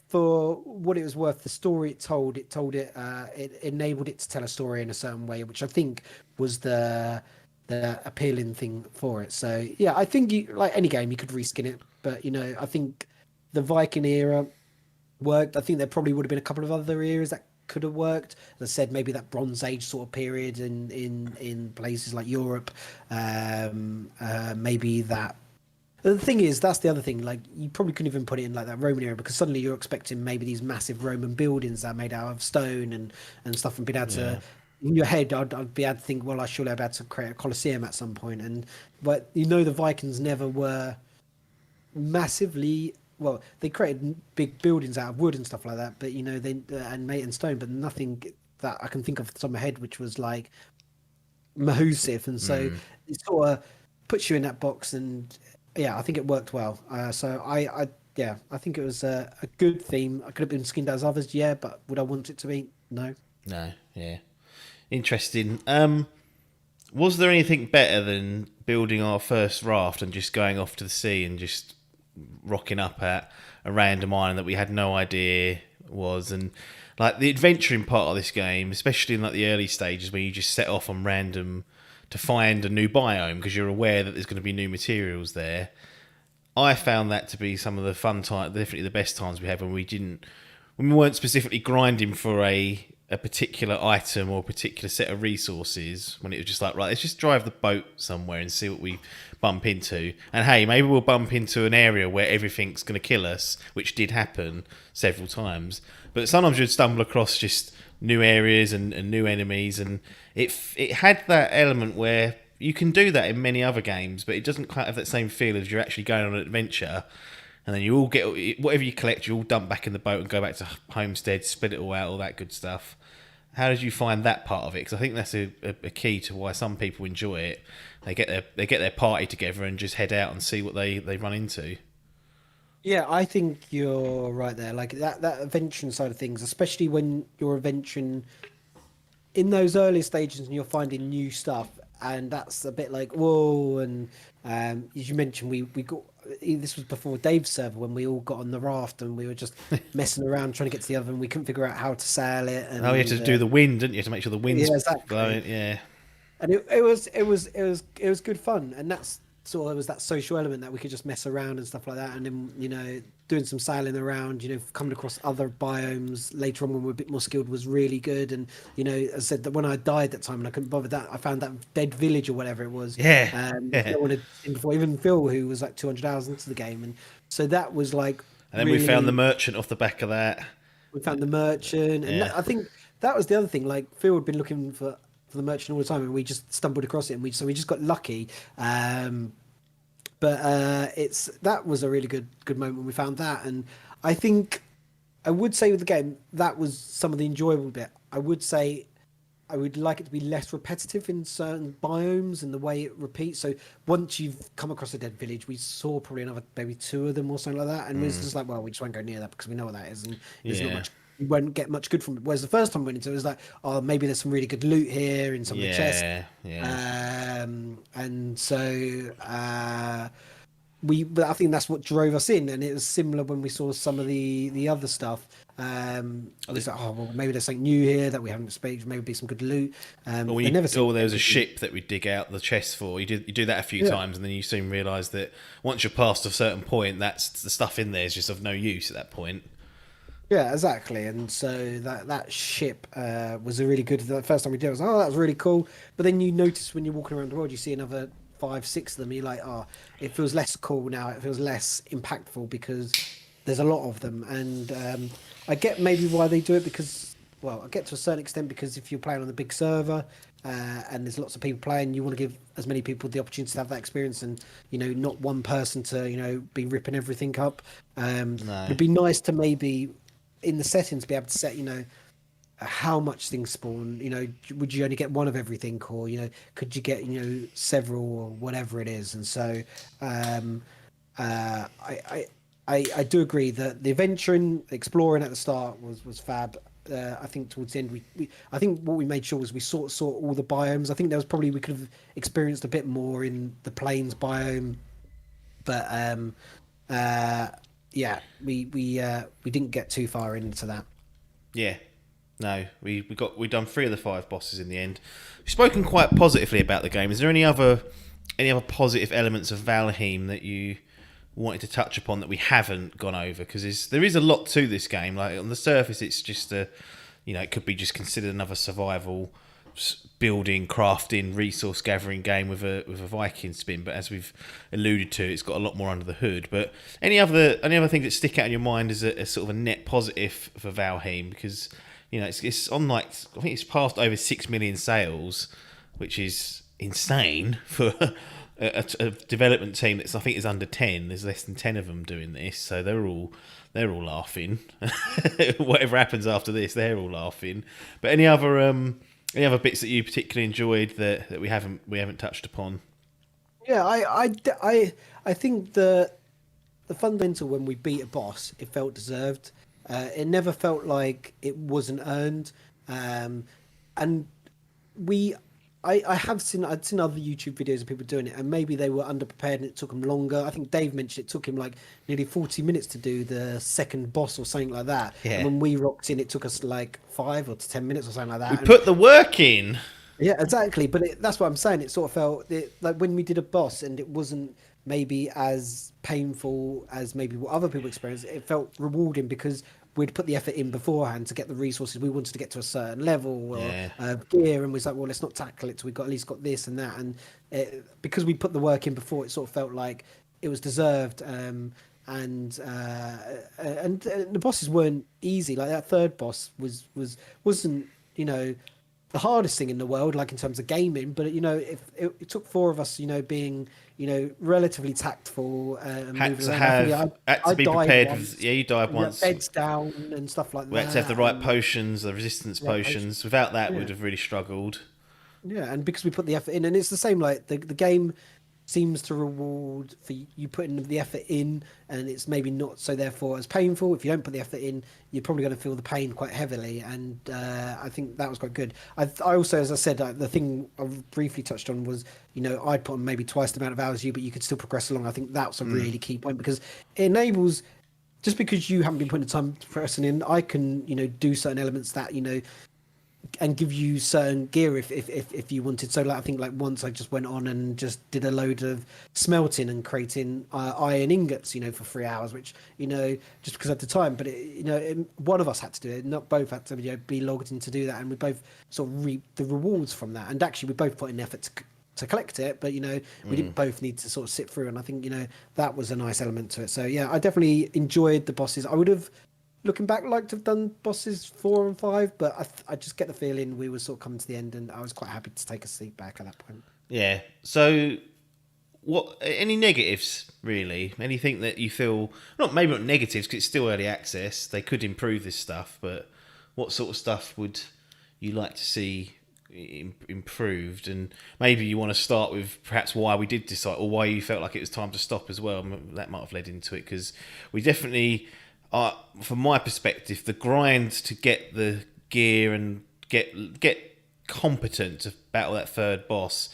for what it was worth, the story it told it enabled it to tell a story in a certain way, which I think was the appealing thing for it. So yeah, I think like any game, you could reskin it. But I think the Viking era worked. I think there probably would have been a couple of other eras that could have worked. As I said, maybe that Bronze Age sort of period in places like Europe. Maybe that. The thing is, that's the other thing. Like, you probably couldn't even put it in like that Roman era, because suddenly you're expecting maybe these massive Roman buildings that are made out of stone and stuff, and being able to. In your head, I'd be able to think, well, I surely be able to create a Colosseum at some point. But the Vikings never were massively. Well, they created big buildings out of wood and stuff like that, but they and made in stone, but nothing that I can think of off the top of my head which was like massive. And so it sort of puts you in that box, and yeah, I think it worked well. So I think it was a good theme. I could have been skinned as others, yeah, but would I want it to be? No. No. Yeah. Interesting. Was there anything better than building our first raft and just going off to the sea and just rocking up at a random island that we had no idea was? And like the adventuring part of this game, especially in like the early stages where you just set off on random to find a new biome because you're aware that there's going to be new materials there, I found that to be some of the fun time, definitely the best times we had when we weren't specifically grinding for a particular item or a particular set of resources, when it was just like, right, let's just drive the boat somewhere and see what we bump into. And hey, maybe we'll bump into an area where everything's going to kill us, which did happen several times. But sometimes you'd stumble across just new areas and new enemies, and it had that element where you can do that in many other games, but it doesn't quite have that same feel as you're actually going on an adventure. And then you all get whatever you collect, you all dump back in the boat and go back to homestead, split it all out, all that good stuff. How did you find that part of it? Because I think that's a key to why some people enjoy it. They get their party together and just head out and see what they run into. Yeah, I think you're right there. Like that adventuring side of things, especially when you're adventuring in those early stages and you're finding new stuff. and that's a bit like whoa. And as you mentioned, we got this was before Dave's server when we all got on the raft and we were just messing around trying to get to the other, and we couldn't figure out how to sail it. And Oh, you had to do the wind, didn't you? To make sure the wind's blowing. Yeah. And it was good fun, and that's sort of was that social element that we could just mess around and stuff like that, and then doing some sailing around, coming across other biomes later on when we're a bit more skilled was really good. And as I said, that when I died that time and I couldn't bother that, I found that dead village or whatever it was. Yeah. No one had seen before, even Phil, who was like 200 hours into the game, and so that was like. And then we found the merchant off the back of that. We found the merchant, and I think that was the other thing. Like Phil had been looking for the merchant all the time, and we just stumbled across it, and we just got lucky. But that was a really good moment when we found that. And I think I would say with the game that was some of the enjoyable bit. I would say I would like it to be less repetitive in certain biomes and the way it repeats. So once you've come across a dead village, we saw probably another maybe 2 of them or something like that, and it's just like, well, we just won't go near that because we know what that is, and there's not much. You won't get much good from it. Whereas the first time we went into it, was like, oh, maybe there's some really good loot here in some of the chests. And so but I think that's what drove us in, and it was similar when we saw some of the other stuff. It's like, oh, well, maybe there's something new here that we haven't experienced. Maybe be some good loot. There was a ship that we dig out the chest for. You do that a few times, and then you soon realise that once you're past a certain point, that's the stuff in there is just of no use at that point. Yeah, exactly. And so that ship was a really good. The first time we did it, I was like, oh, that was really cool. But then you notice when you're walking around the world, you see another 5, 6 of them. You're like, oh, it feels less cool now. It feels less impactful because there's a lot of them. And I get maybe why they do it because, well, I get to a certain extent because if you're playing on the big server and there's lots of people playing, you want to give as many people the opportunity to have that experience and, not one person to, be ripping everything up. It'd be nice to maybe in the settings be able to set how much things spawn. Would you only get one of everything, or could you get several, or whatever it is. And so I do agree that the adventuring, exploring at the start was fab. I think towards the end I think what we made sure was we saw all the biomes. I think there was probably we could have experienced a bit more in the plains biome, but we didn't get too far into that. Yeah, no, we done 3 of the 5 bosses in the end. We've spoken quite positively about the game. Is there any other positive elements of Valheim that you wanted to touch upon that we haven't gone over? Because there is a lot to this game. Like on the surface, it's just it could be just considered another survival building, crafting, resource gathering game with a Viking spin, but as we've alluded to, it's got a lot more under the hood. But any other things that stick out in your mind as a sort of a net positive for Valheim? Because it's on I think it's passed over 6 million sales, which is insane for a development team that's I think is under 10. There's less than 10 of them doing this, so they're all laughing. Whatever happens after this, they're all laughing. But any other bits that you particularly enjoyed that we haven't touched upon? Yeah, I think the fundamental when we beat a boss, it felt deserved. It never felt like it wasn't earned. And I'd seen other YouTube videos of people doing it, and maybe they were underprepared and it took them longer. I think Dave mentioned it took him like nearly 40 minutes to do the second boss or something like that. Yeah. And when we rocked in, it took us like 5 or 10 minutes or something like that. We put the work in. Yeah, exactly. But that's what I'm saying. It sort of felt like when we did a boss and it wasn't maybe as painful as maybe what other people experienced, it felt rewarding because we'd put the effort in beforehand to get the resources we wanted to get to a certain level or gear, and we was like, well, let's not tackle it till we at least got this and that. And because we put the work in before, it sort of felt like it was deserved. And the bosses weren't easy. Like that third boss wasn't the hardest thing in the world, like in terms of gaming, but if it took 4 of us, being relatively tactful, had to be prepared with, you died once, beds down and stuff like that. We had to have the right potions, the resistance potions. Without that, we'd have really struggled. Yeah, and because we put the effort in, and it's the same like the game seems to reward for you putting the effort in, and it's maybe not so therefore as painful. If you don't put the effort in, you're probably going to feel the pain quite heavily, and I think that was quite good. I also, as I said, the thing I briefly touched on was, I put on maybe twice the amount of hours as you, but you could still progress along. I think that's a really key point, because it enables, just because you haven't been putting the time progressing in, I can, do certain elements that, and give you certain gear if you wanted. So like, I think like once I just went on and just did a load of smelting and creating iron ingots, for 3 hours, which, just because I had the time, but one of us had to do it, not both had to, be logged in to do that, and we both sort of reaped the rewards from that. And actually we both put in effort to collect it, but we didn't both need to sort of sit through, and I think that was a nice element to it. So yeah, I definitely enjoyed the bosses. I would have, looking back, like to have done bosses 4 and 5, but I just get the feeling we were sort of coming to the end, and I was quite happy to take a seat back at that point. Yeah. So, what? Any negatives really? Anything that you feel maybe not negatives, because it's still early access. They could improve this stuff, but what sort of stuff would you like to see improved? And maybe you want to start with perhaps why we did decide, or why you felt like it was time to stop as well. That might have led into it, because we definitely. From my perspective, the grind to get the gear and get competent to battle that third boss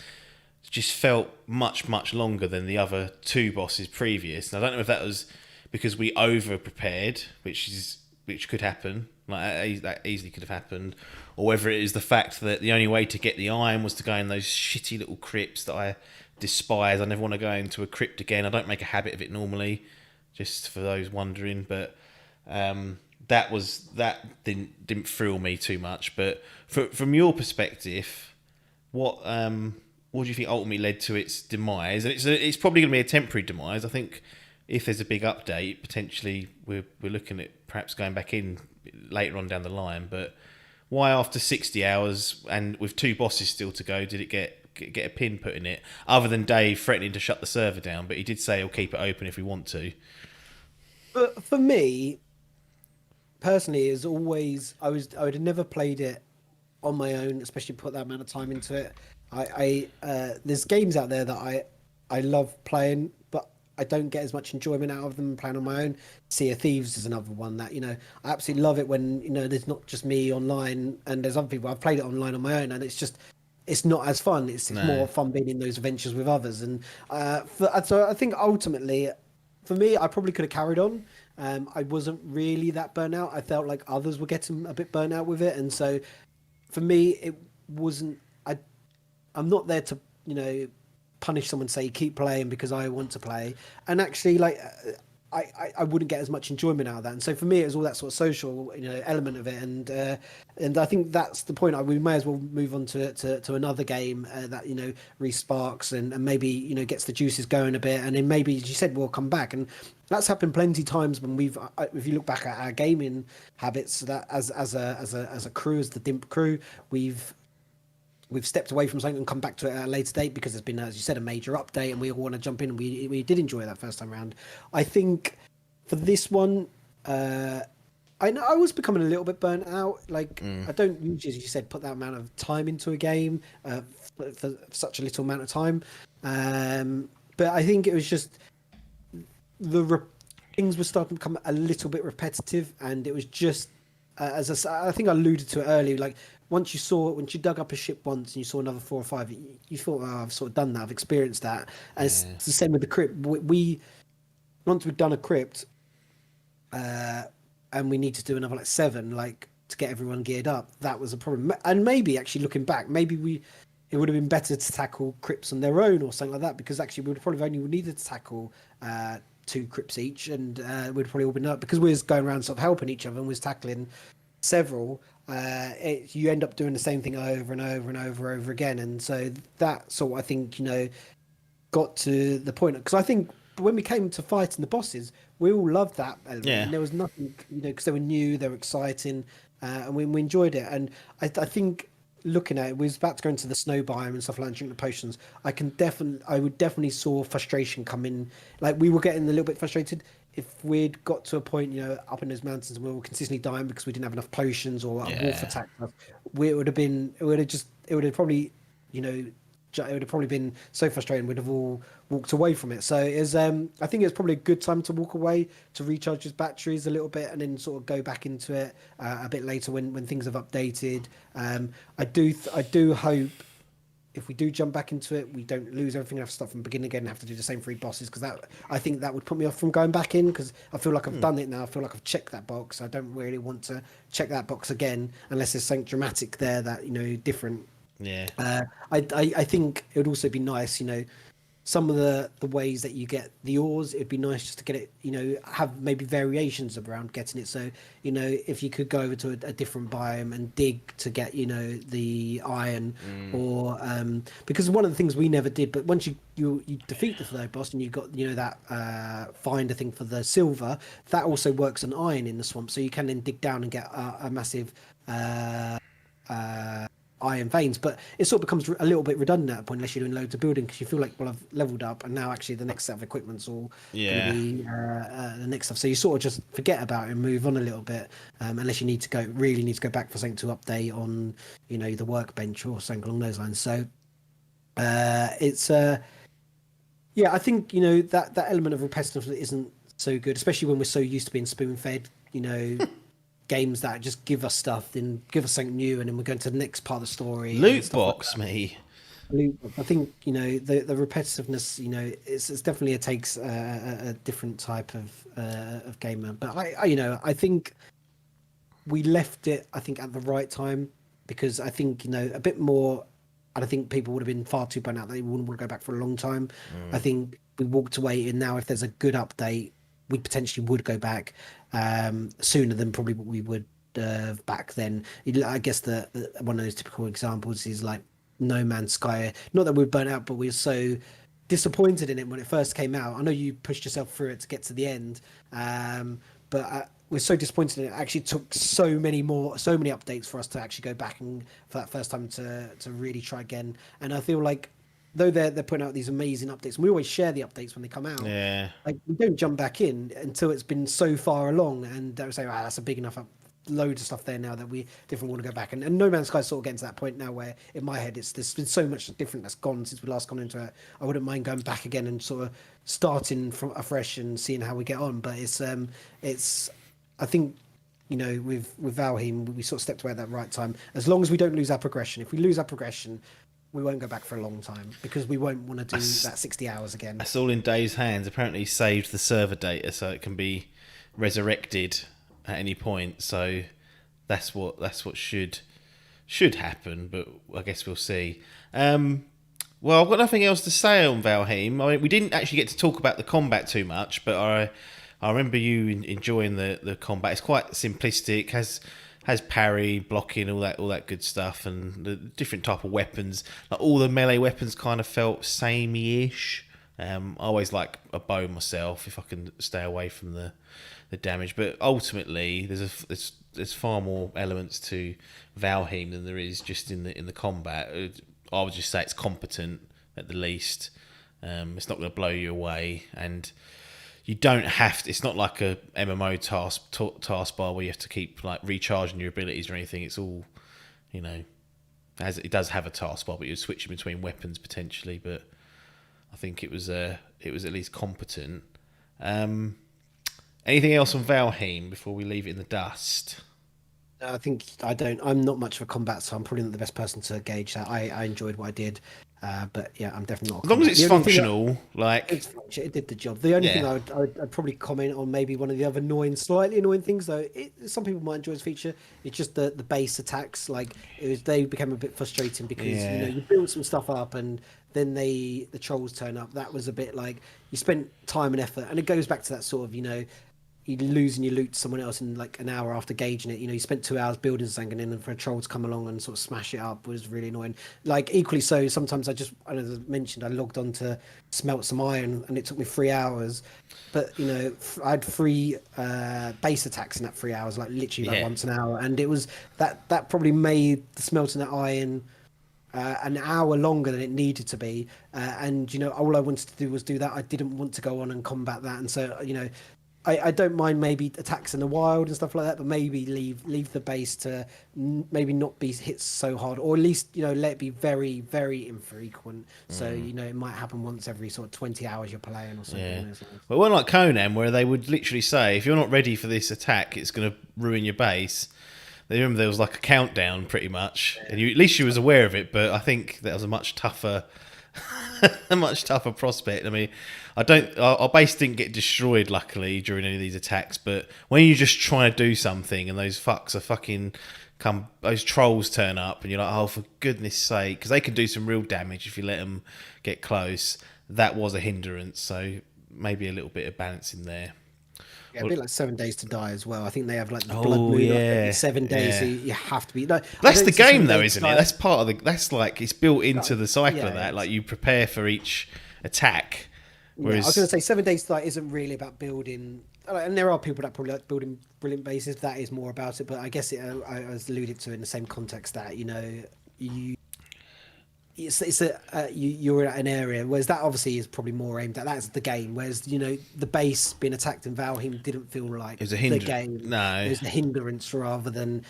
just felt much longer than the other 2 bosses previous. And I don't know if that was because we over prepared, which could happen, like that easily could have happened, or whether it is the fact that the only way to get the iron was to go in those shitty little crypts that I despise. I never want to go into a crypt again. I don't make a habit of it normally, just for those wondering, but that didn't thrill me too much. But from your perspective, what do you think ultimately led to its demise? And it's probably going to be a temporary demise. I think if there's a big update, potentially we're looking at perhaps going back in later on down the line. But why after 60 hours and with 2 bosses still to go did it get a pin put in it? Other than Dave threatening to shut the server down, but he did say he'll keep it open if we want to. But for me, personally, as always, I would have never played it on my own, especially put that amount of time into it. There's games out there that I love playing, but I don't get as much enjoyment out of them playing on my own. Sea of Thieves is another one that I absolutely love it when there's not just me online and there's other people. I've played it online on my own, and it's not as fun. It's more fun being in those adventures with others. And so I think ultimately, for me, I probably could have carried on. I wasn't really that burnt out. I felt like others were getting a bit burnt out with it, and so for me, it wasn't. I'm not there to punish someone, say keep playing because I want to play, and actually like I wouldn't get as much enjoyment out of that. And so for me, it was all that sort of social element of it, and I think that's the point. We may as well move on to another game that re-sparks and maybe gets the juices going a bit, and then maybe, as you said, we'll come back. And that's happened plenty of times when if you look back at our gaming habits, that as a crew, as the Dimp crew, we've stepped away from something and come back to it at a later date because there's been, as you said, a major update, and we all want to jump in. And we did enjoy that first time around. I think for this one, I was becoming a little bit burnt out. Like I don't usually, as you said, put that amount of time into a game for such a little amount of time. But I think it was just things were starting to become a little bit repetitive, and it was just as I think I alluded to it earlier, like once you dug up a ship once and you saw another 4 or 5, you thought, oh, I've sort of done that, I've experienced that. And it's the same with the crypt. Once we'd done a crypt, and we need to do another 7, to get everyone geared up, that was a problem. And maybe actually looking back, it would have been better to tackle crypts on their own or something like that, because actually we would probably only needed to tackle 2 crypts each, and we'd probably all been up because we was going around sort of helping each other and was tackling several. You end up doing the same thing over and over and over again, and so that sort of, I think, got to the point, because I think when we came to fighting the bosses, we all loved that element. And there was nothing, because they were new, they were exciting, and we enjoyed it. And I think looking at it, we was about to go into the snow biome and stuff like that, drinking the potions. I would definitely saw frustration come in. Like, we were getting a little bit frustrated if we'd got to a point, up in those mountains, and we were consistently dying because we didn't have enough potions, or a wolf attacked us. It would have probably, it would have probably been so frustrating. We'd have all walked away from it. So it was, I think it's probably a good time to walk away to recharge his batteries a little bit, and then sort of go back into it a bit later when things have updated. I do hope if we do jump back into it, we don't lose everything and have to start from the beginning again and have to do the same 3 bosses, because I think that would put me off from going back in, because I feel like I've done it now. I feel like I've checked that box. I don't really want to check that box again unless there's something dramatic there that, different. Yeah. I think it would also be nice, some of the ways that you get the ores, it'd be nice just to get it, have maybe variations around getting it. So, if you could go over to a different biome and dig to get, the iron, or because one of the things we never did, but once you defeat the third boss and you got, that finder thing for the silver, that also works on iron in the swamp. So you can then dig down and get a massive iron veins, but it sort of becomes a little bit redundant at that point unless you're doing loads of building, because you feel like, well, I've leveled up and now actually the next set of equipment's all going to be the next stuff. So you sort of just forget about it and move on a little bit, unless you really need to go back for something to update on, the workbench or something along those lines. So it's yeah, I think that element of repetitiveness isn't so good, especially when we're so used to being spoon fed, games that just give us stuff, then give us something new, and then we're going to the next part of the story. Loot box, me. I think the repetitiveness, it's definitely takes a different type of gamer. But I think we left it, I think, at the right time, because I think a bit more. And I think people would have been far too burnt out. They wouldn't want to go back for a long time. I think we walked away, and now if there's a good update, we potentially would go back sooner than probably what we would back then. I guess the one of those typical examples is like No Man's Sky. Not that we're burnt out, but we were so disappointed in it when it first came out. I know you pushed yourself through it to get to the end, but we're so disappointed in it. It actually took so many updates for us to actually go back and for that first time to really try again. And I feel like, though they're putting out these amazing updates, and we always share the updates when they come out. Yeah. Like, we don't jump back in until it's been so far along, and they'll say, that's a big enough loads of stuff there now that we definitely want to go back. And No Man's Sky sort of getting to that point now where, in my head, there's been so much different that's gone since we last gone into it. I wouldn't mind going back again and sort of starting from afresh and seeing how we get on. But it's I think, with Valheim, we sort of stepped away at that right time. As long as we don't lose our progression. If we lose our progression, we won't go back for a long time, because we won't want to do that 60 hours again. That's all in Dave's hands. Apparently he saved the server data so it can be resurrected at any point. So that's what should happen, but I guess we'll see. Well, I've got nothing else to say on Valheim. I mean, we didn't actually get to talk about the combat too much, but I remember you enjoying the combat. It's quite simplistic, has parry, blocking, all that good stuff, and the different type of weapons. Like, all the melee weapons kind of felt samey-ish. I always like a bow myself if I can stay away from the damage. But ultimately, there's far more elements to Valheim than there is just in the combat. I would just say it's competent at the least. It's not going to blow you away, and you don't have to. It's not like a MMO taskbar where you have to keep like recharging your abilities or anything. It's all, it does have a taskbar, but you're switching between weapons potentially. But I think it was at least competent. Anything else on Valheim before we leave it in the dust? I'm not much of a combat, so I'm probably not the best person to gauge that. I enjoyed what I did. But yeah, I'm definitely not. As long as it's functional, it did the job. The only thing I'd probably comment on, maybe one of the other slightly annoying things, though, some people might enjoy this feature. It's just the base attacks. Like, they became a bit frustrating because you build some stuff up and then the trolls turn up. That was a bit like you spent time and effort, and it goes back to that sort of you losing your loot to someone else in like an hour after gauging it. You spent 2 hours building something, and then for a troll to come along and sort of smash it up was really annoying. Like, equally so, sometimes as I mentioned, I logged on to smelt some iron and it took me 3 hours, but I had 3 base attacks in that 3 hours, like literally once an hour, and it was that probably made the smelting that iron an hour longer than it needed to be, and all I wanted to do was do that. I didn't want to go on and combat that, and so I don't mind maybe attacks in the wild and stuff like that, but maybe leave the base to maybe not be hit so hard, or at least let it be very very infrequent. So it might happen once every sort of 20 hours you're playing or something. Yeah. But one like Conan, where they would literally say, if you're not ready for this attack, it's going to ruin your base. They remember there was like a countdown, pretty much, and at least you was aware of it. But I think that was a much tougher, a much tougher prospect. I mean, our base didn't get destroyed, luckily, during any of these attacks. But when you just try to do something and those fucks are fucking those trolls turn up, and you're like, oh, for goodness sake, because they can do some real damage if you let them get close. That was a hindrance. So maybe a little bit of balance in there. Yeah, a bit like 7 Days to Die as well. I think they have like the blood moon every 7 days, so you have to be. No, that's the game, though, isn't it? That's part of the. That's like it's built into the cycle of that. Like you prepare for each attack. Whereas... I was going to say 7 Days to Die isn't really about building. And there are people that probably like building brilliant bases. That is more about it. But I guess I was alluded to in the same context that you're at an area, whereas that obviously is probably more aimed at that's the game. Whereas the base being attacked in Valheim didn't feel like it was the game. No, it was a hindrance rather than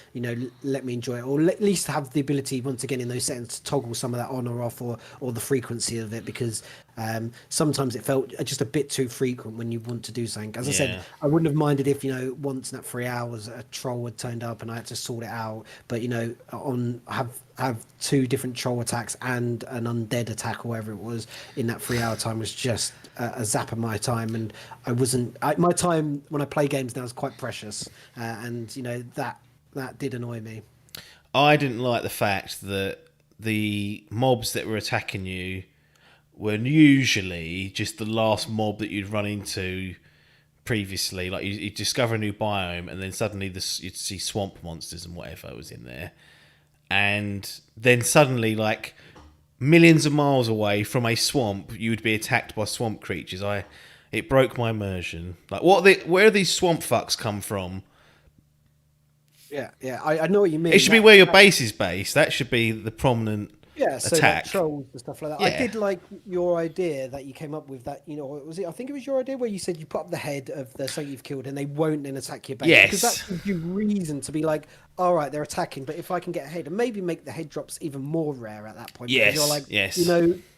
let me enjoy it, or at least have the ability once again in those settings to toggle some of that on or off, or the frequency of it, because sometimes it felt just a bit too frequent when you want to do something. As I said, I wouldn't have minded if once in that 3 hours a troll had turned up and I had to sort it out, but have 2 different troll attacks and an undead attack or whatever it was in that 3 hour time was just a zap of my time. And my time when I play games now is quite precious, and that did annoy me. I didn't like the fact that the mobs that were attacking you were usually just the last mob that you'd run into previously. Like you discover a new biome and then suddenly you'd see swamp monsters and whatever was in there. And then suddenly, like millions of miles away from a swamp, you would be attacked by swamp creatures. It broke my immersion. Like, where do these swamp fucks come from? Yeah, I know what you mean. It should be where your base is based. That should be the prominent so attack. Like trolls and stuff like that. Yeah. I did like your idea that you came up with. That was it? I think it was your idea where you said you put up the head of the something you've killed, and they won't then attack your base. Yes, because that gives you reason to be like, all right, they're attacking, but if I can get ahead and maybe make the head drops even more rare at that point. Yes, you're like, yes.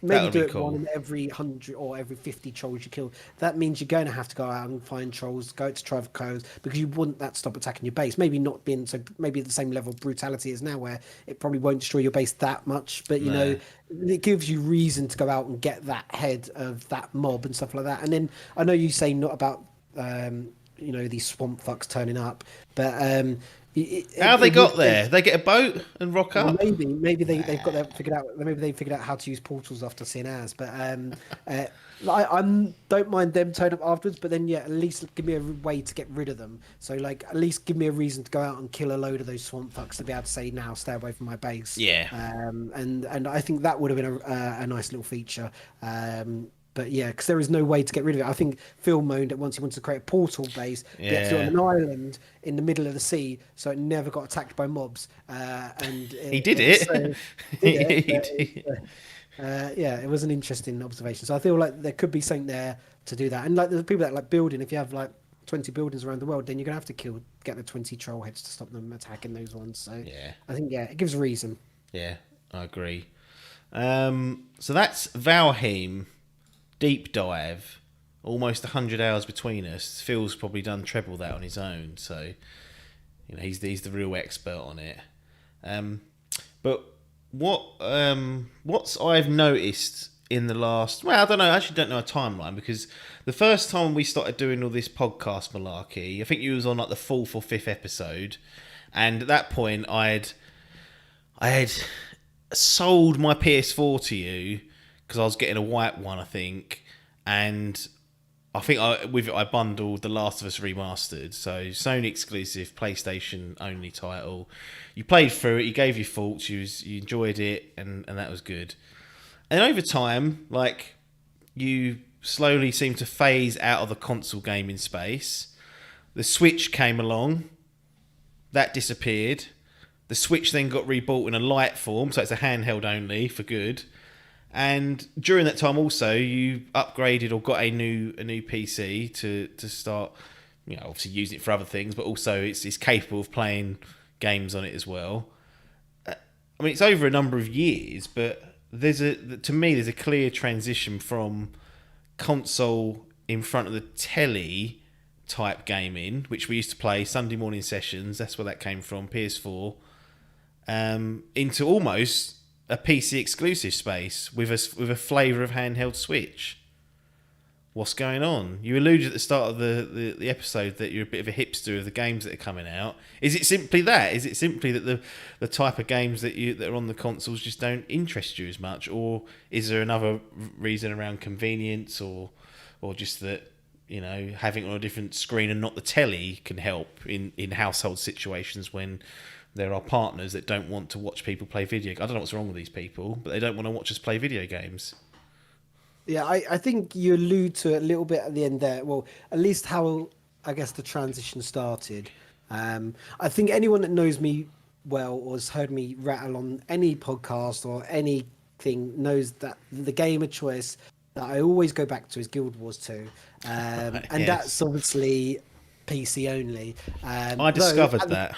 Maybe do it cool. one in every 100 or every 50 trolls you kill. That means you're going to have to go out and find trolls, go to Travel Coves, because you want that to stop attacking your base. Maybe not being so, maybe at the same level of brutality as now, where it probably won't destroy your base that much, but it gives you reason to go out and get that head of that mob and stuff like that. And then I know you say not about these swamp fucks turning up, but how have they got there? They get a boat and rock up. Well, maybe they've got that figured out. Maybe they figured out how to use portals after seeing ours. But I don't mind them turning up afterwards. But then at least give me a way to get rid of them. So at least give me a reason to go out and kill a load of those swamp fucks to be able to say, now stay away from my base. Yeah. And I think that would have been a nice little feature. But because there is no way to get rid of it. I think Phil moaned that once he wanted to create a portal base, get to an island in the middle of the sea, so it never got attacked by mobs. And he did it. It was an interesting observation. So I feel like there could be something there to do that. And like the people that like building, if you have like 20 buildings around the world, then you're gonna have to get the 20 troll heads to stop them attacking those ones. So I think it gives a reason. Yeah, I agree. So that's Valheim. Deep dive, almost 100 hours between us. Phil's probably done treble that on his own, so he's the real expert on it. But what's I've noticed in the last, I don't know, I actually don't know a timeline, because the first time we started doing all this podcast malarkey, I think you was on like the 4th or 5th episode, and at that point I had sold my PS4 to you because I was getting a white one, I think, and I think with it I bundled The Last of Us Remastered, so Sony exclusive, PlayStation only title. You played through it, you gave your thoughts, you enjoyed it, and that was good. And over time, you slowly seem to phase out of the console gaming space. The Switch came along, that disappeared. The Switch then got rebought in a light form, so it's a handheld only for good. And during that time also, you upgraded or got a new PC to start obviously using it for other things, but also it's capable of playing games on it as well. I mean, it's over a number of years, but to me there's a clear transition from console in front of the telly type gaming, which we used to play Sunday morning sessions. That's where that came from, PS4, into almost a PC exclusive space with a flavour of handheld Switch. What's going on? You alluded at the start of the episode that you're a bit of a hipster of the games that are coming out. Is it simply that? Is it simply that the type of games that are on the consoles just don't interest you as much, or is there another reason around convenience, or just that having it on a different screen and not the telly can help in household situations when there are partners that don't want to watch people play video games? I don't know what's wrong with these people, but they don't want to watch us play video games. Yeah, I think you allude to it a little bit at the end there. Well, at least how, I guess, the transition started. I think anyone that knows me well or has heard me rattle on any podcast or anything knows that the game of choice that I always go back to is Guild Wars 2. And yes. That's obviously PC only. I discovered that.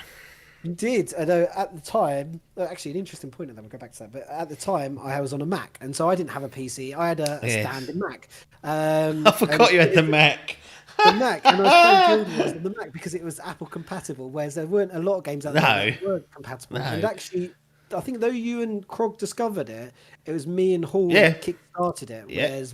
You did. I know at the time, actually an interesting point, and then we'll go back to that, but at the time I was on a Mac, and so I didn't have a PC. I had a standard Mac. I forgot you had the Mac. The Mac, and I was playing Guild Wars on the Mac because it was Apple compatible, whereas there weren't a lot of games out there that weren't compatible. No. And actually, I think though you and Krog discovered it, it was me and Hall that kick-started it, whereas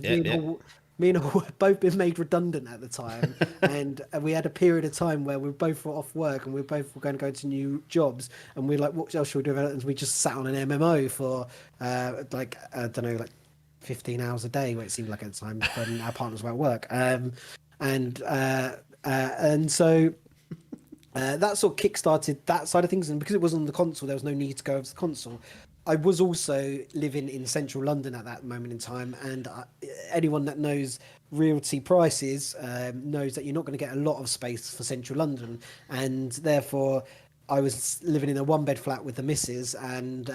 me and Hall had both been made redundant at the time, and we had a period of time where we both were off work and we both were going to go to new jobs, and we were like, what else should we do? And we just sat on an MMO for I don't know, like 15 hours a day, what it seemed like at the time when our partners were at work. And so that sort of kick-started that side of things, and because it was on the console, there was no need to go over to the console. I was also living in central London at that moment in time, and anyone that knows realty prices knows that you're not going to get a lot of space for central London, and therefore I was living in a one-bed flat with the missus, and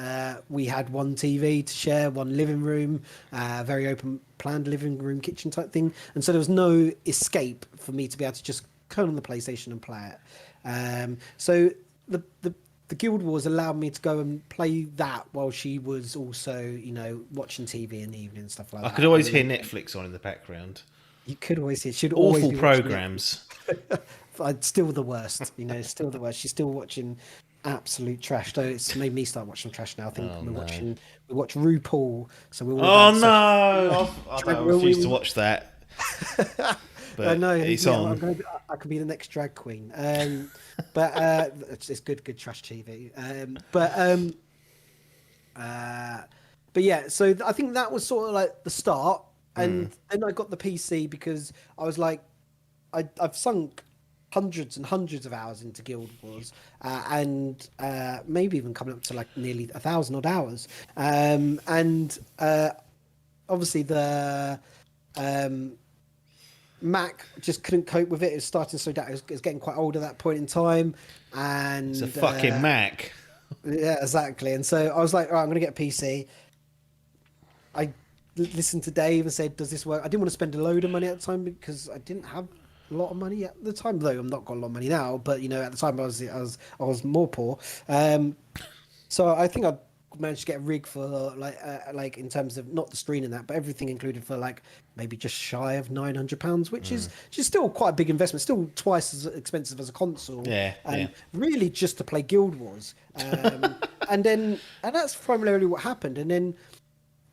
we had one TV to share, one living room, very open planned living room, kitchen type thing, and so there was no escape for me to be able to just turn on the PlayStation and play it. So the Guild Wars allowed me to go and play that while she was also, watching TV in the evening and stuff like that. I could always hear Netflix on in the background. You could always hear. She'd awful always be programs. Still the worst. Still the worst. She's still watching absolute trash. Though it's made me start watching trash now. I think we watch RuPaul. So we're all I refuse to watch that. But I know it's on. I could be the next drag queen. But it's good trash TV. But yeah, so I think that was sort of like the start, and then I got the PC because I was like, I've sunk hundreds and hundreds of hours into Guild Wars, and maybe even coming up to like nearly 1,000 odd hours, and obviously the Mac just couldn't cope with it. It was starting to slow down. It was getting quite old at that point in time, and it's a fucking Mac. Yeah, exactly. And so I was like, all right, I'm going to get a PC. I listened to Dave and said, does this work? I didn't want to spend a load of money at the time because I didn't have a lot of money at the time, though I'm not got a lot of money now, but at the time I was more poor. So I think I managed to get a rig for like in terms of not the screen and that, but everything included for like maybe just shy of £900, which is still quite a big investment, still twice as expensive as a console. Really just to play Guild Wars. And that's primarily what happened. And then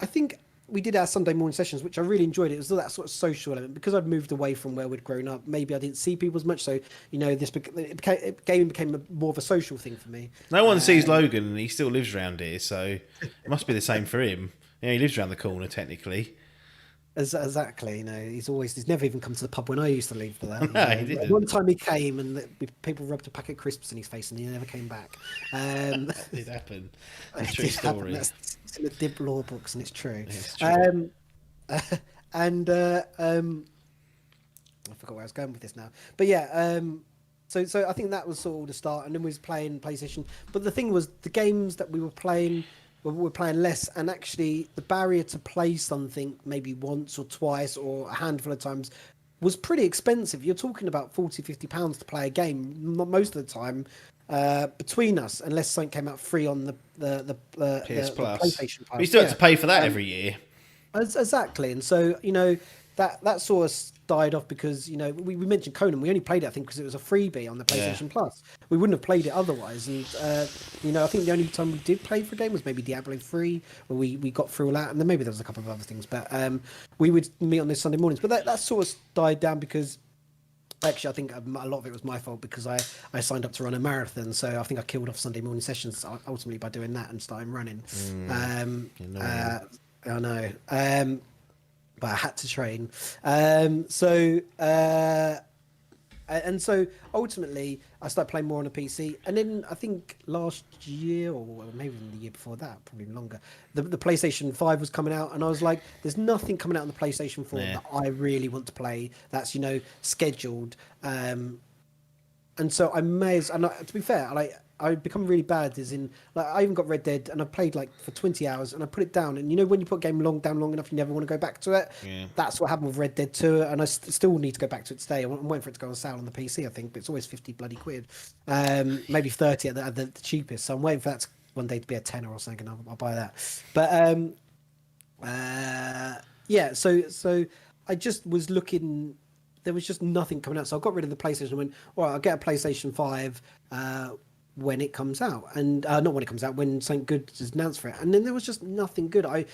I think we did our Sunday morning sessions, which I really enjoyed. It was that sort of social element because I'd moved away from where we'd grown up. Maybe I didn't see people as much, so gaming became more of a social thing for me. No one sees Logan, and he still lives around here, so it must be the same for him. Yeah, he lives around the corner technically. Exactly, he's never even come to the pub when I used to leave for that. No, he didn't. One time he came and people rubbed a packet of crisps in his face and he never came back. That did happen. It's a true story. It's in the Dimp law books and it's true. It's true. I forgot where I was going with this now. But yeah, so I think that was sort of the start, and then we was playing PlayStation. But the thing was, the games that we were playing less, and actually the barrier to play something maybe once or twice or a handful of times was pretty expensive. You're talking about 40, £50 to play a game most of the time between us, unless something came out free on the PS Plus. PlayStation Plus. But you still have to pay for that every year. Exactly, and so that sort of died off because we mentioned Conan. We only played it, I think, because it was a freebie on the PlayStation Plus. We wouldn't have played it otherwise. And I think the only time we did play for a game was maybe Diablo 3, where we got through all that, and then maybe there was a couple of other things. But we would meet on this Sunday mornings. But that sort of died down because. Actually, I think a lot of it was my fault because I signed up to run a marathon, so I think I killed off Sunday morning sessions ultimately by doing that and starting running. I know, but I had to train. So ultimately, I started playing more on a PC, and then I think last year, or maybe even the year before that, probably longer, the PlayStation 5 was coming out, and I was like, "There's nothing coming out on the PlayStation 4 that I really want to play. That's scheduled." And so I may as, and to be fair, I become really bad as in I even got Red Dead and I played for 20 hours and I put it down, and when you put a game down long enough you never want to go back to it. That's what happened with Red Dead 2, and I still need to go back to it today. I'm waiting for it to go on sale on the PC, I think, but it's always 50 bloody quid, maybe 30 at the cheapest, so I'm waiting for that one day to be a tenner or something, and I'll buy that. But so I just was looking. There was just nothing coming out, so I got rid of the PlayStation and went, all right, I'll get a PlayStation 5 when it comes out, and not when it comes out, when something good is announced for it. And then there was just nothing good. I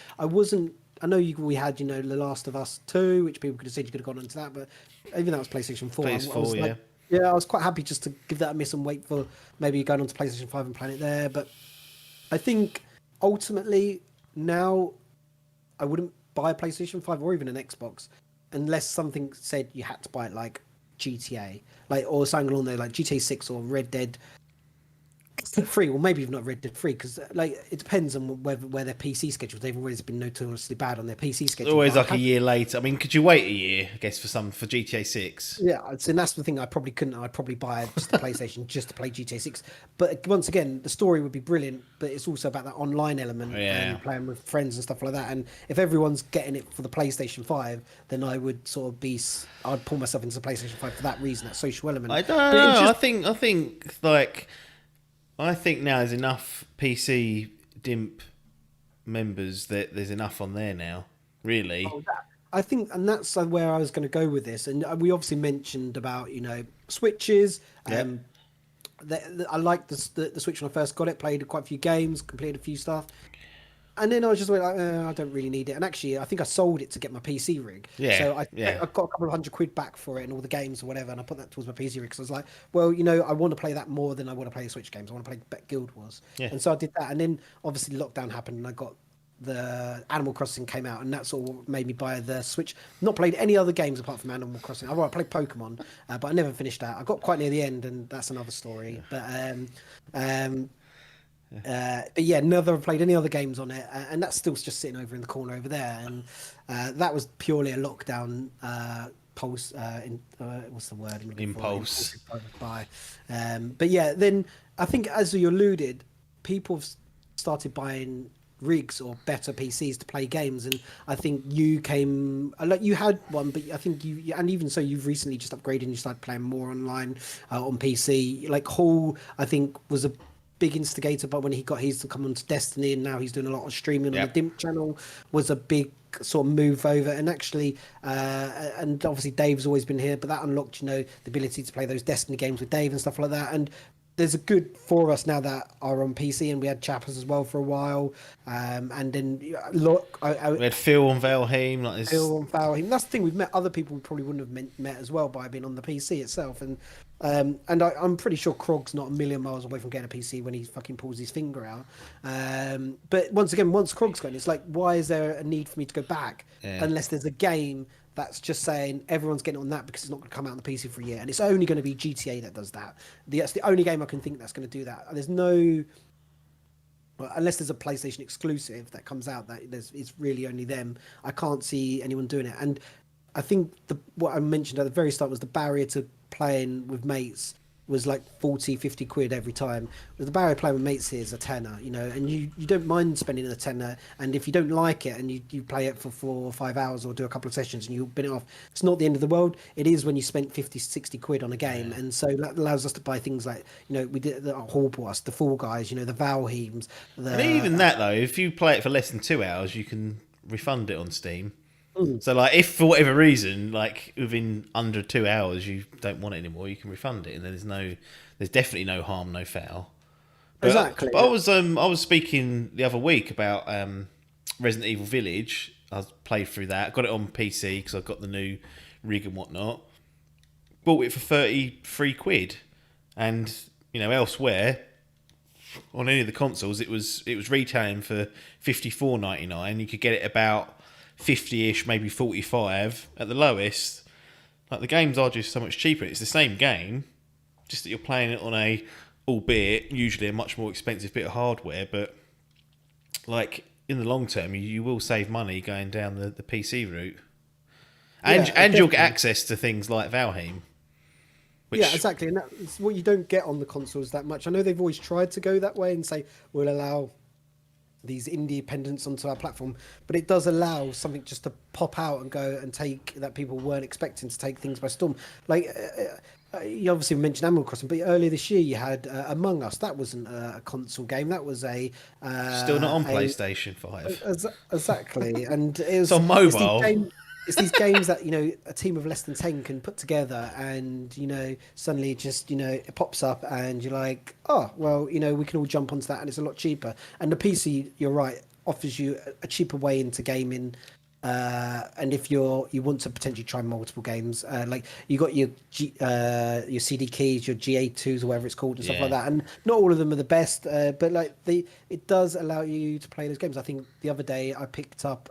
know we had The Last of Us 2, which people could have said you could have gone into that, but even that was PlayStation 4. I was quite happy just to give that a miss and wait for maybe going on to PlayStation 5 and playing it there. But I think ultimately now I wouldn't buy a PlayStation 5 or even an Xbox unless something said you had to buy it, like GTA, or something along there, like GTA 6 or Red Dead 3, or maybe even not Red Dead 3, because it depends on where their PC schedule. They've always been notoriously bad on their PC schedule. Always a year later. I mean, could you wait a year, I guess, for GTA 6? Yeah, and that's the thing. I probably couldn't. I'd probably buy just a PlayStation just to play GTA 6. But once again, the story would be brilliant, but it's also about that online element and playing with friends and stuff like that. And if everyone's getting it for the PlayStation 5, then I would I'd pull myself into the PlayStation 5 for that reason, that social element. I don't know. I think now there's enough PC Dimp members that there's enough on there now, really. I think, and that's where I was going to go with this. And we obviously mentioned about, Switches. I liked the Switch when I first got it, played quite a few games, completed a few stuff. And then I was just like, I don't really need it. And actually, I think I sold it to get my PC rig. Yeah. So I got a couple of £100 back for it and all the games or whatever. And I put that towards my PC rig because I was like, well, I want to play that more than I want to play the Switch games. I want to play Guild Wars. Yeah. And so I did that. And then obviously lockdown happened and I got the Animal Crossing came out, and that sort of made me buy the Switch. Not played any other games apart from Animal Crossing. I played Pokemon, but I never finished that. I got quite near the end, and that's another story. But yeah, never played any other games on it, and that's still just sitting over in the corner over there. And that was purely a lockdown pulse. What's the word? Impulse. Buy. But yeah, then I think as you alluded, people have started buying rigs or better PCs to play games, and I think you had one, but I think and even so you've recently just upgraded and you started playing more online on PC. Like Hall, I think, was a big instigator, but when he's come on to Destiny and now he's doing a lot of streaming on the Dimp channel, was a big sort of move over. And actually and obviously Dave's always been here, but that unlocked the ability to play those Destiny games with Dave and stuff like that. And there's a good four of us now that are on PC, and we had Chappers as well for a while. And then look, we had Phil on Valheim. Phil on Valheim. That's the thing. We've met other people we probably wouldn't have met as well by being on the PC itself. And I'm pretty sure Krog's not a million miles away from getting a PC when he fucking pulls his finger out. But once Krog's going, it's like, why is there a need for me to go back unless there's a game that's just saying everyone's getting on that because it's not going to come out on the PC for a year, and it's only going to be GTA that does that. That's the only game I can think that's going to do that. There's no, unless there's a PlayStation exclusive that comes out it's really only them. I can't see anyone doing it. And I think what I mentioned at the very start was the barrier to playing with mates was like 40, 50 quid every time. With the barrier playing with mates here is a tenner, you know, and you don't mind spending a tenner. And if you don't like it and you play it for 4 or 5 hours or do a couple of sessions and you bin it off, it's not the end of the world. It is when you spent 50, 60 quid on a game. And so that allows us to buy things like, you know, we did the Hallboss, the Fall Guys, you know, the Valheims. And even that though, if you play it for less than 2 hours, you can refund it on Steam. So like, if for whatever reason, like within under 2 hours, you don't want it anymore, you can refund it, and there's definitely no harm, no foul. But, Exactly. But I was speaking the other week about Resident Evil Village. I played through that, got it on PC because I've got the new rig and whatnot. Bought it for 33 quid, and you know, elsewhere on any of the consoles, it was retailing for $54.99. You could get it about 50-ish, maybe 45 at the lowest. Like, the games are just so much cheaper. It's the same game, just that you're playing it on a, albeit usually a much more expensive bit of hardware, but like in the long term, you will save money going down the PC route, and you'll get access to things like Valheim. Yeah, exactly, and that's what you don't get on the consoles that much. I know they've always tried to go that way and say we'll allow these independents onto our platform, but it does allow something just to pop out and go and take that people weren't expecting to take things by storm. Like you obviously mentioned Animal Crossing, but earlier this year you had Among Us. That wasn't a console game. That was a still not on PlayStation 5. Exactly, and it was it's on mobile. It's these games that, you know, a team of less than 10 can put together, and, you know, suddenly just, you know, it pops up and you're like, oh, well, you know, we can all jump onto that and it's a lot cheaper. And the PC, you're right, offers you a cheaper way into gaming. And if you want to potentially try multiple games, like you got your CD keys, your GA2s or whatever it's called and stuff like that. And not all of them are the best, but like it does allow you to play those games. I think the other day I picked up,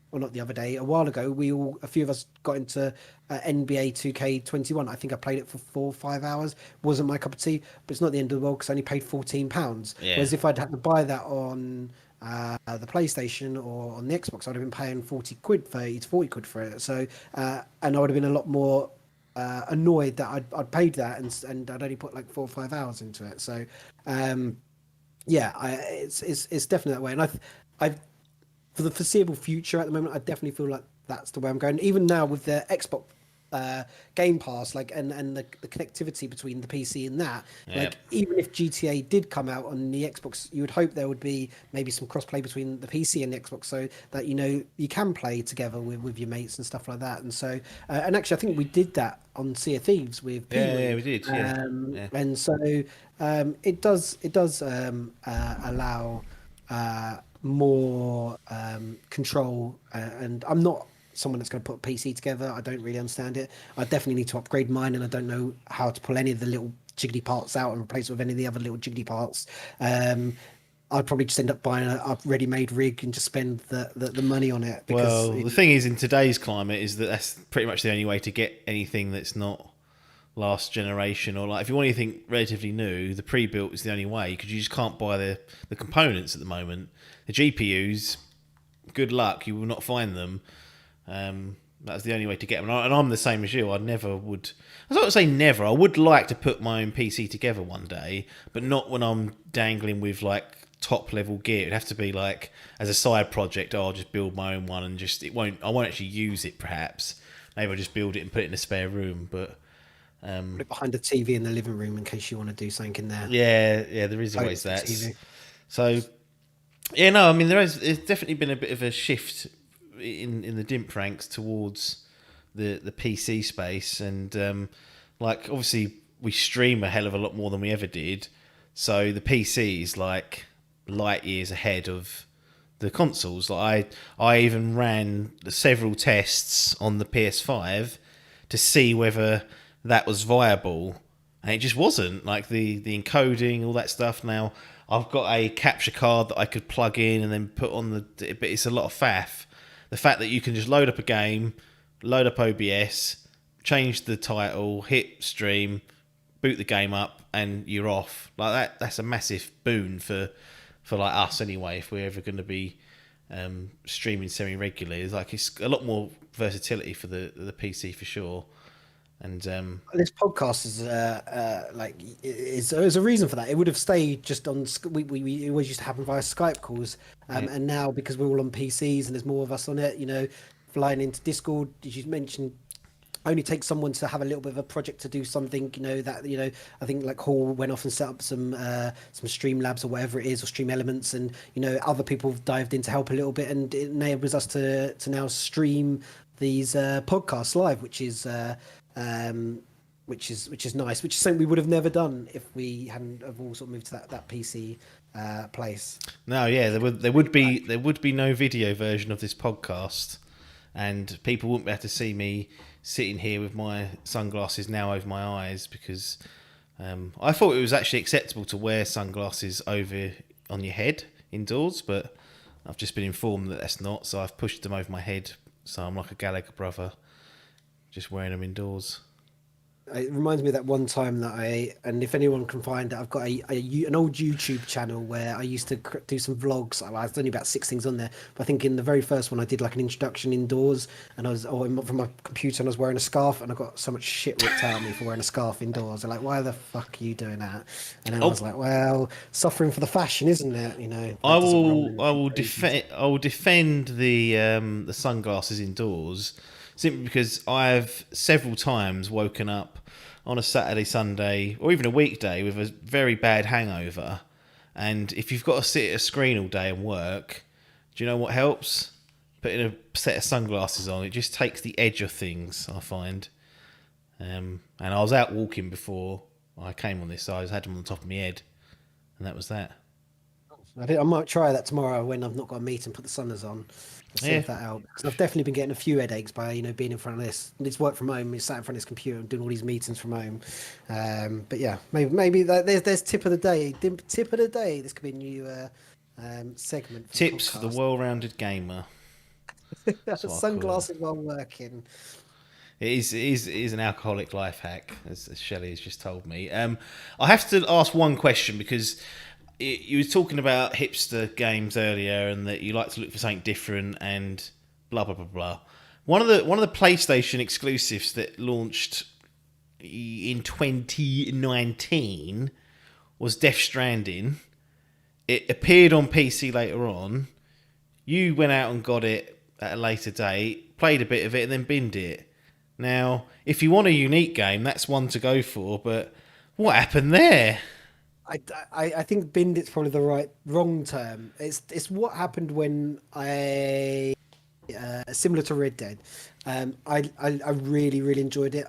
well, not the other day, a while ago, a few of us got into NBA 2K21. I think I played it for 4 or 5 hours. Wasn't my cup of tea, but it's not the end of the world because I only paid £14. Yeah. Whereas if I'd had to buy that on the PlayStation or on the Xbox, I'd have been paying 40 quid, 30 to 40 quid for it. So, and I would have been a lot more annoyed that I'd paid that and I'd only put like 4 or 5 hours into it. So, yeah, it's definitely that way. And I've for the foreseeable future at the moment, I definitely feel like that's the way I'm going. Even now with the Xbox Game Pass, like and the connectivity between the PC and that, like even if GTA did come out on the Xbox, you would hope there would be maybe some crossplay between the PC and the Xbox, so that, you know, you can play together with your mates and stuff like that. And so, and actually, I think we did that on Sea of Thieves with Yeah, we did. And so it does allow more control, and I'm not someone that's going to put a PC together. I don't really understand it. I definitely need to upgrade mine, and I don't know how to pull any of the little jiggly parts out and replace it with any of the other little jiggly parts. I'd probably just end up buying a ready-made rig and just spend the money on it. Well, the thing is, in today's climate, is that that's pretty much the only way to get anything that's not last generation, or like if you want anything relatively new, the pre-built is the only way, because you just can't buy the components at the moment. The GPUs, good luck, you will not find them. That's the only way to get them. And I'm the same as you. I never would. I was not say never. I would like to put my own PC together one day, but not when I'm dangling with like top level gear. It'd have to be like as a side project. Oh, I'll just build my own one, and I won't actually use it. Perhaps maybe I'll just build it and put it in a spare room, but. Put it behind the TV in the living room in case you want to do something in there. Yeah, there is always that. So, yeah, no, I mean, there's definitely been a bit of a shift in the Dimp ranks towards the PC space, and like obviously we stream a hell of a lot more than we ever did, so the PC is like light years ahead of the consoles. Like I even ran several tests on the PS5 to see whether that was viable, and it just wasn't. Like the encoding, all that stuff. Now I've got a capture card that I could plug in and then put on but it's a lot of faff. The fact that you can just load up a game, load up OBS, change the title, hit stream, boot the game up, and you're off. Like that's a massive boon for like us anyway, if we're ever going to be streaming semi-regularly. It's like it's a lot more versatility for the PC for sure. And This podcast is is a reason for that. It would have stayed just on. We always used to have them via Skype calls, and now because we're all on PCs and there's more of us on it, flying into Discord. As you mentioned, only takes someone to have a little bit of a project to do something. I think like Hall went off and set up some Stream Labs or whatever it is, or Stream Elements, and other people have dived in to help a little bit, and it enables us to now stream these podcasts live, which is nice, which is something we would have never done if we hadn't have all sort of moved to that PC place. no, yeah, there would be no video version of this podcast, and people wouldn't be able to see me sitting here with my sunglasses now over my eyes, because I thought it was actually acceptable to wear sunglasses over on your head indoors, but I've just been informed that that's not, so I've pushed them over my head, so I'm like a Gallagher brother, just wearing them indoors. It reminds me of that one time and if anyone can find it, I've got an old YouTube channel where I used to do some vlogs. I was only about 6 things on there, but I think in the very first one I did like an introduction indoors, and I was from my computer, and I was wearing a scarf, and I got so much shit ripped out of me for wearing a scarf indoors. They're like, why the fuck are you doing that? And then I was like, well, suffering for the fashion, isn't it? I will defend the sunglasses indoors, simply because I've several times woken up on a Saturday, Sunday, or even a weekday with a very bad hangover. And if you've got to sit at a screen all day and work, do you know what helps? Putting a set of sunglasses on. It just takes the edge of things, I find. And I was out walking before I came on this, so I just had them on the top of my head. And that was that. I might try that tomorrow when I've not got a meeting, put the sunners on. See if that out, because I've definitely been getting a few headaches by being in front of this. It's work from home. It's sat in front of this computer and doing all these meetings from home. But yeah, maybe there's tip of the day. Tip of the day. This could be a new segment. Tips for the well-rounded gamer. Sunglasses while working. It is an alcoholic life hack, as Shelley has just told me. I have to ask one question, because you were talking about hipster games earlier, and that you like to look for something different, and blah blah blah blah. One of the PlayStation exclusives that launched in 2019 was Death Stranding. It appeared on PC later on. You went out and got it at a later date, played a bit of it, and then binned it. Now, if you want a unique game, that's one to go for. But what happened there? I think binned it's probably the wrong term. It's what happened when I similar to Red Dead. I really enjoyed it.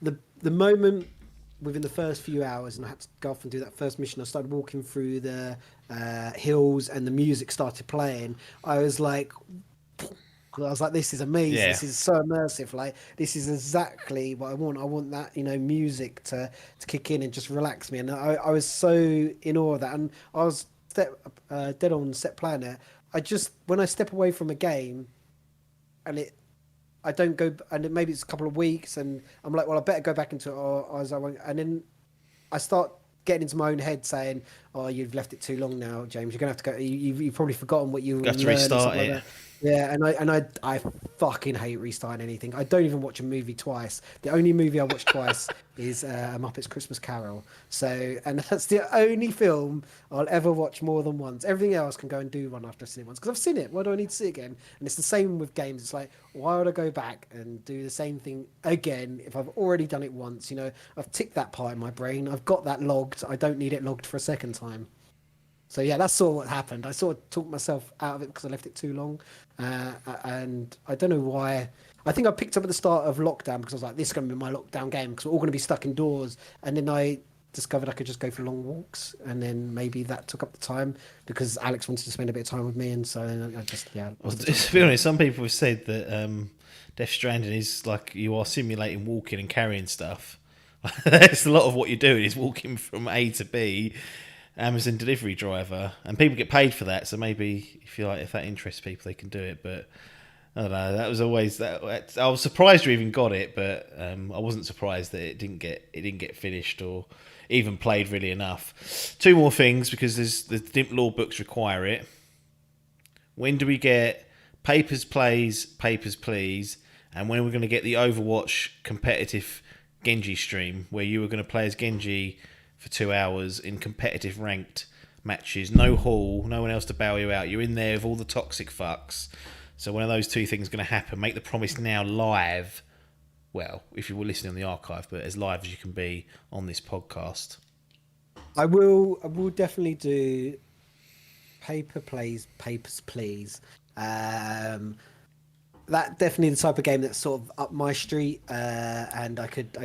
The moment within the first few hours, and I had to go off and do that first mission. I started walking through the hills, and the music started playing. I was like, this is amazing. Yeah. This is so immersive. Like, this is exactly what I want. I want that, music to kick in and just relax me. And I was so in awe of that. And I was dead on set playing it. When I step away from a game, and I don't go, and maybe it's a couple of weeks, and I'm like, well, I better go back into it, or as I won't. And then I start getting into my own head saying, oh, you've left it too long now, James. You're gonna have to go. You've probably forgotten what you have to restart it. Like, yeah, and I fucking hate restarting anything. I don't even watch a movie twice. The only movie I watch twice is Muppets Christmas Carol. And that's the only film I'll ever watch more than once. Everything else can go and do one after I've seen it once, because I've seen it. Why do I need to see it again? And it's the same with games. It's like, why would I go back and do the same thing again if I've already done it once? I've ticked that part in my brain. I've got that logged. I don't need it logged for a second time. So yeah, that's sort of what happened. I sort of talked myself out of it because I left it too long, and I don't know why. I think I picked up at the start of lockdown because I was like, this is going to be my lockdown game because we're all going to be stuck indoors. And then I discovered I could just go for long walks, and then maybe that took up the time because Alex wanted to spend a bit of time with me, and so I just Well, to be honest, some people have said that Death Stranding is like you are simulating walking and carrying stuff. That's a lot of what you're doing is walking from A to B. Amazon delivery driver, and people get paid for that, so maybe if that interests people, they can do it. But I don't know, that was always that. I was surprised you even got it, but I wasn't surprised that it didn't get finished or even played really enough. Two more things, because the Dimp law books require it. When do we get Papers, Please, And when we're going to get the Overwatch competitive Genji stream, where you were going to play as Genji for 2 hours in competitive ranked matches, no hall, no one else to bail you out. You're in there with all the toxic fucks. So one of those two things is going to happen. Make the promise now live. Well, if you were listening on the archive, but as live as you can be on this podcast. I will definitely do papers, please. That definitely the type of game that's sort of up my street, and I could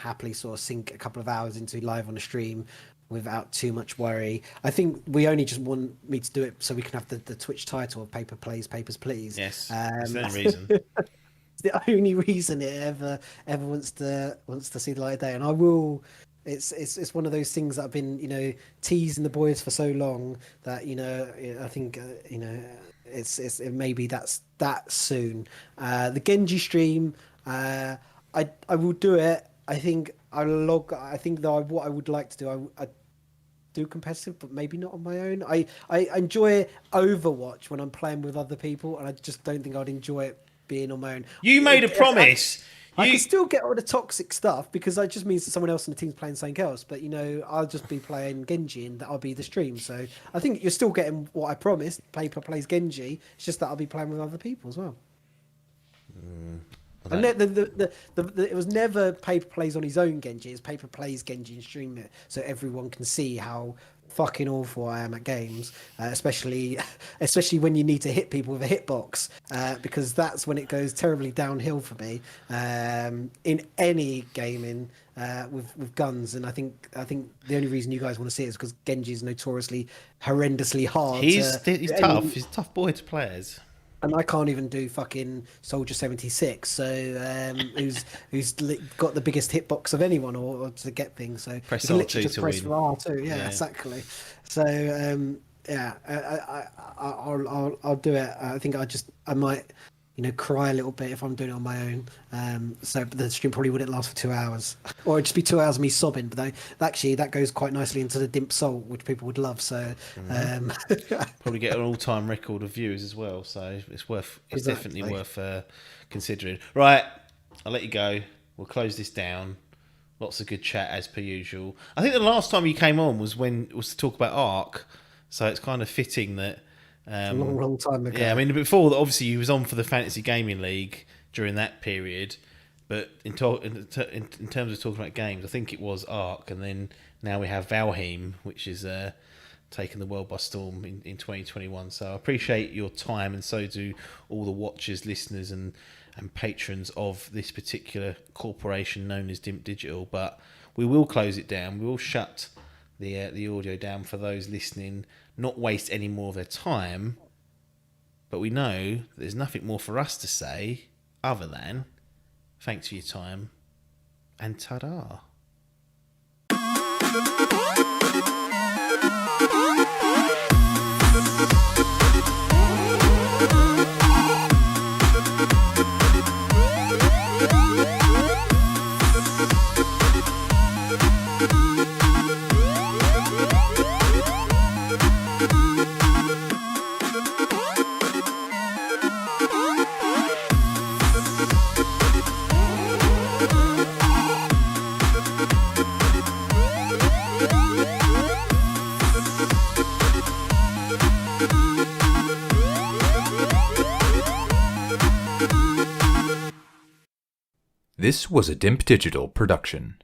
happily sort of sink a couple of hours into live on a stream without too much worry. I think we only just want me to do it so we can have the Twitch title of papers, please. Yes, that's the only reason. It's the only reason it ever wants to see the light of day, and I will. It's one of those things that I've been teasing the boys for so long that I think it's maybe that's that soon. The Genji stream, I will do it. I think I think that what I would like to do, I do competitive, but maybe not on my own. I enjoy Overwatch when I'm playing with other people, and I just don't think I'd enjoy it being on my own. You made a promise. I can still get all the toxic stuff because that just means that someone else on the team's playing something else. But I'll just be playing Genji and that'll be the stream. So I think you're still getting what I promised. Paper plays Genji. It's just that I'll be playing with other people as well. And it was never Paper plays on his own Genji. It's Paper plays Genji and stream it so everyone can see how fucking awful I am at games, especially when you need to hit people with a hitbox, because that's when it goes terribly downhill for me in any gaming with guns. And I think the only reason you guys want to see it is because Genji is notoriously horrendously hard. He's tough. He's a tough boy to play as. And I can't even do fucking Soldier 76, so who's got the biggest hitbox of anyone or to get things. So press you can R2 literally just to press win. R2, yeah, exactly. So I'll do it. I think I might cry a little bit if I'm doing it on my own. So the stream probably wouldn't last for 2 hours, or it'd just be 2 hours of me sobbing. But actually, that goes quite nicely into the Dimp Soul, which people would love. So probably get an all-time record of views as well. So it's definitely worth considering. Right, I'll let you go. We'll close this down. Lots of good chat as per usual. I think the last time you came on was to talk about Ark. So it's kind of fitting that. A long time ago. Yeah, I mean, before that, obviously, you was on for the Fantasy Gaming League during that period. But in terms of talking about games, I think it was Ark, and then now we have Valheim, which is taking the world by storm in 2021. So I appreciate your time, and so do all the watchers, listeners, and patrons of this particular corporation known as Dimp Digital. But we will close it down. We will shut the audio down for those listening, not waste any more of their time. But we know that there's nothing more for us to say other than thanks for your time and ta-da. This was a Dimp Digital production.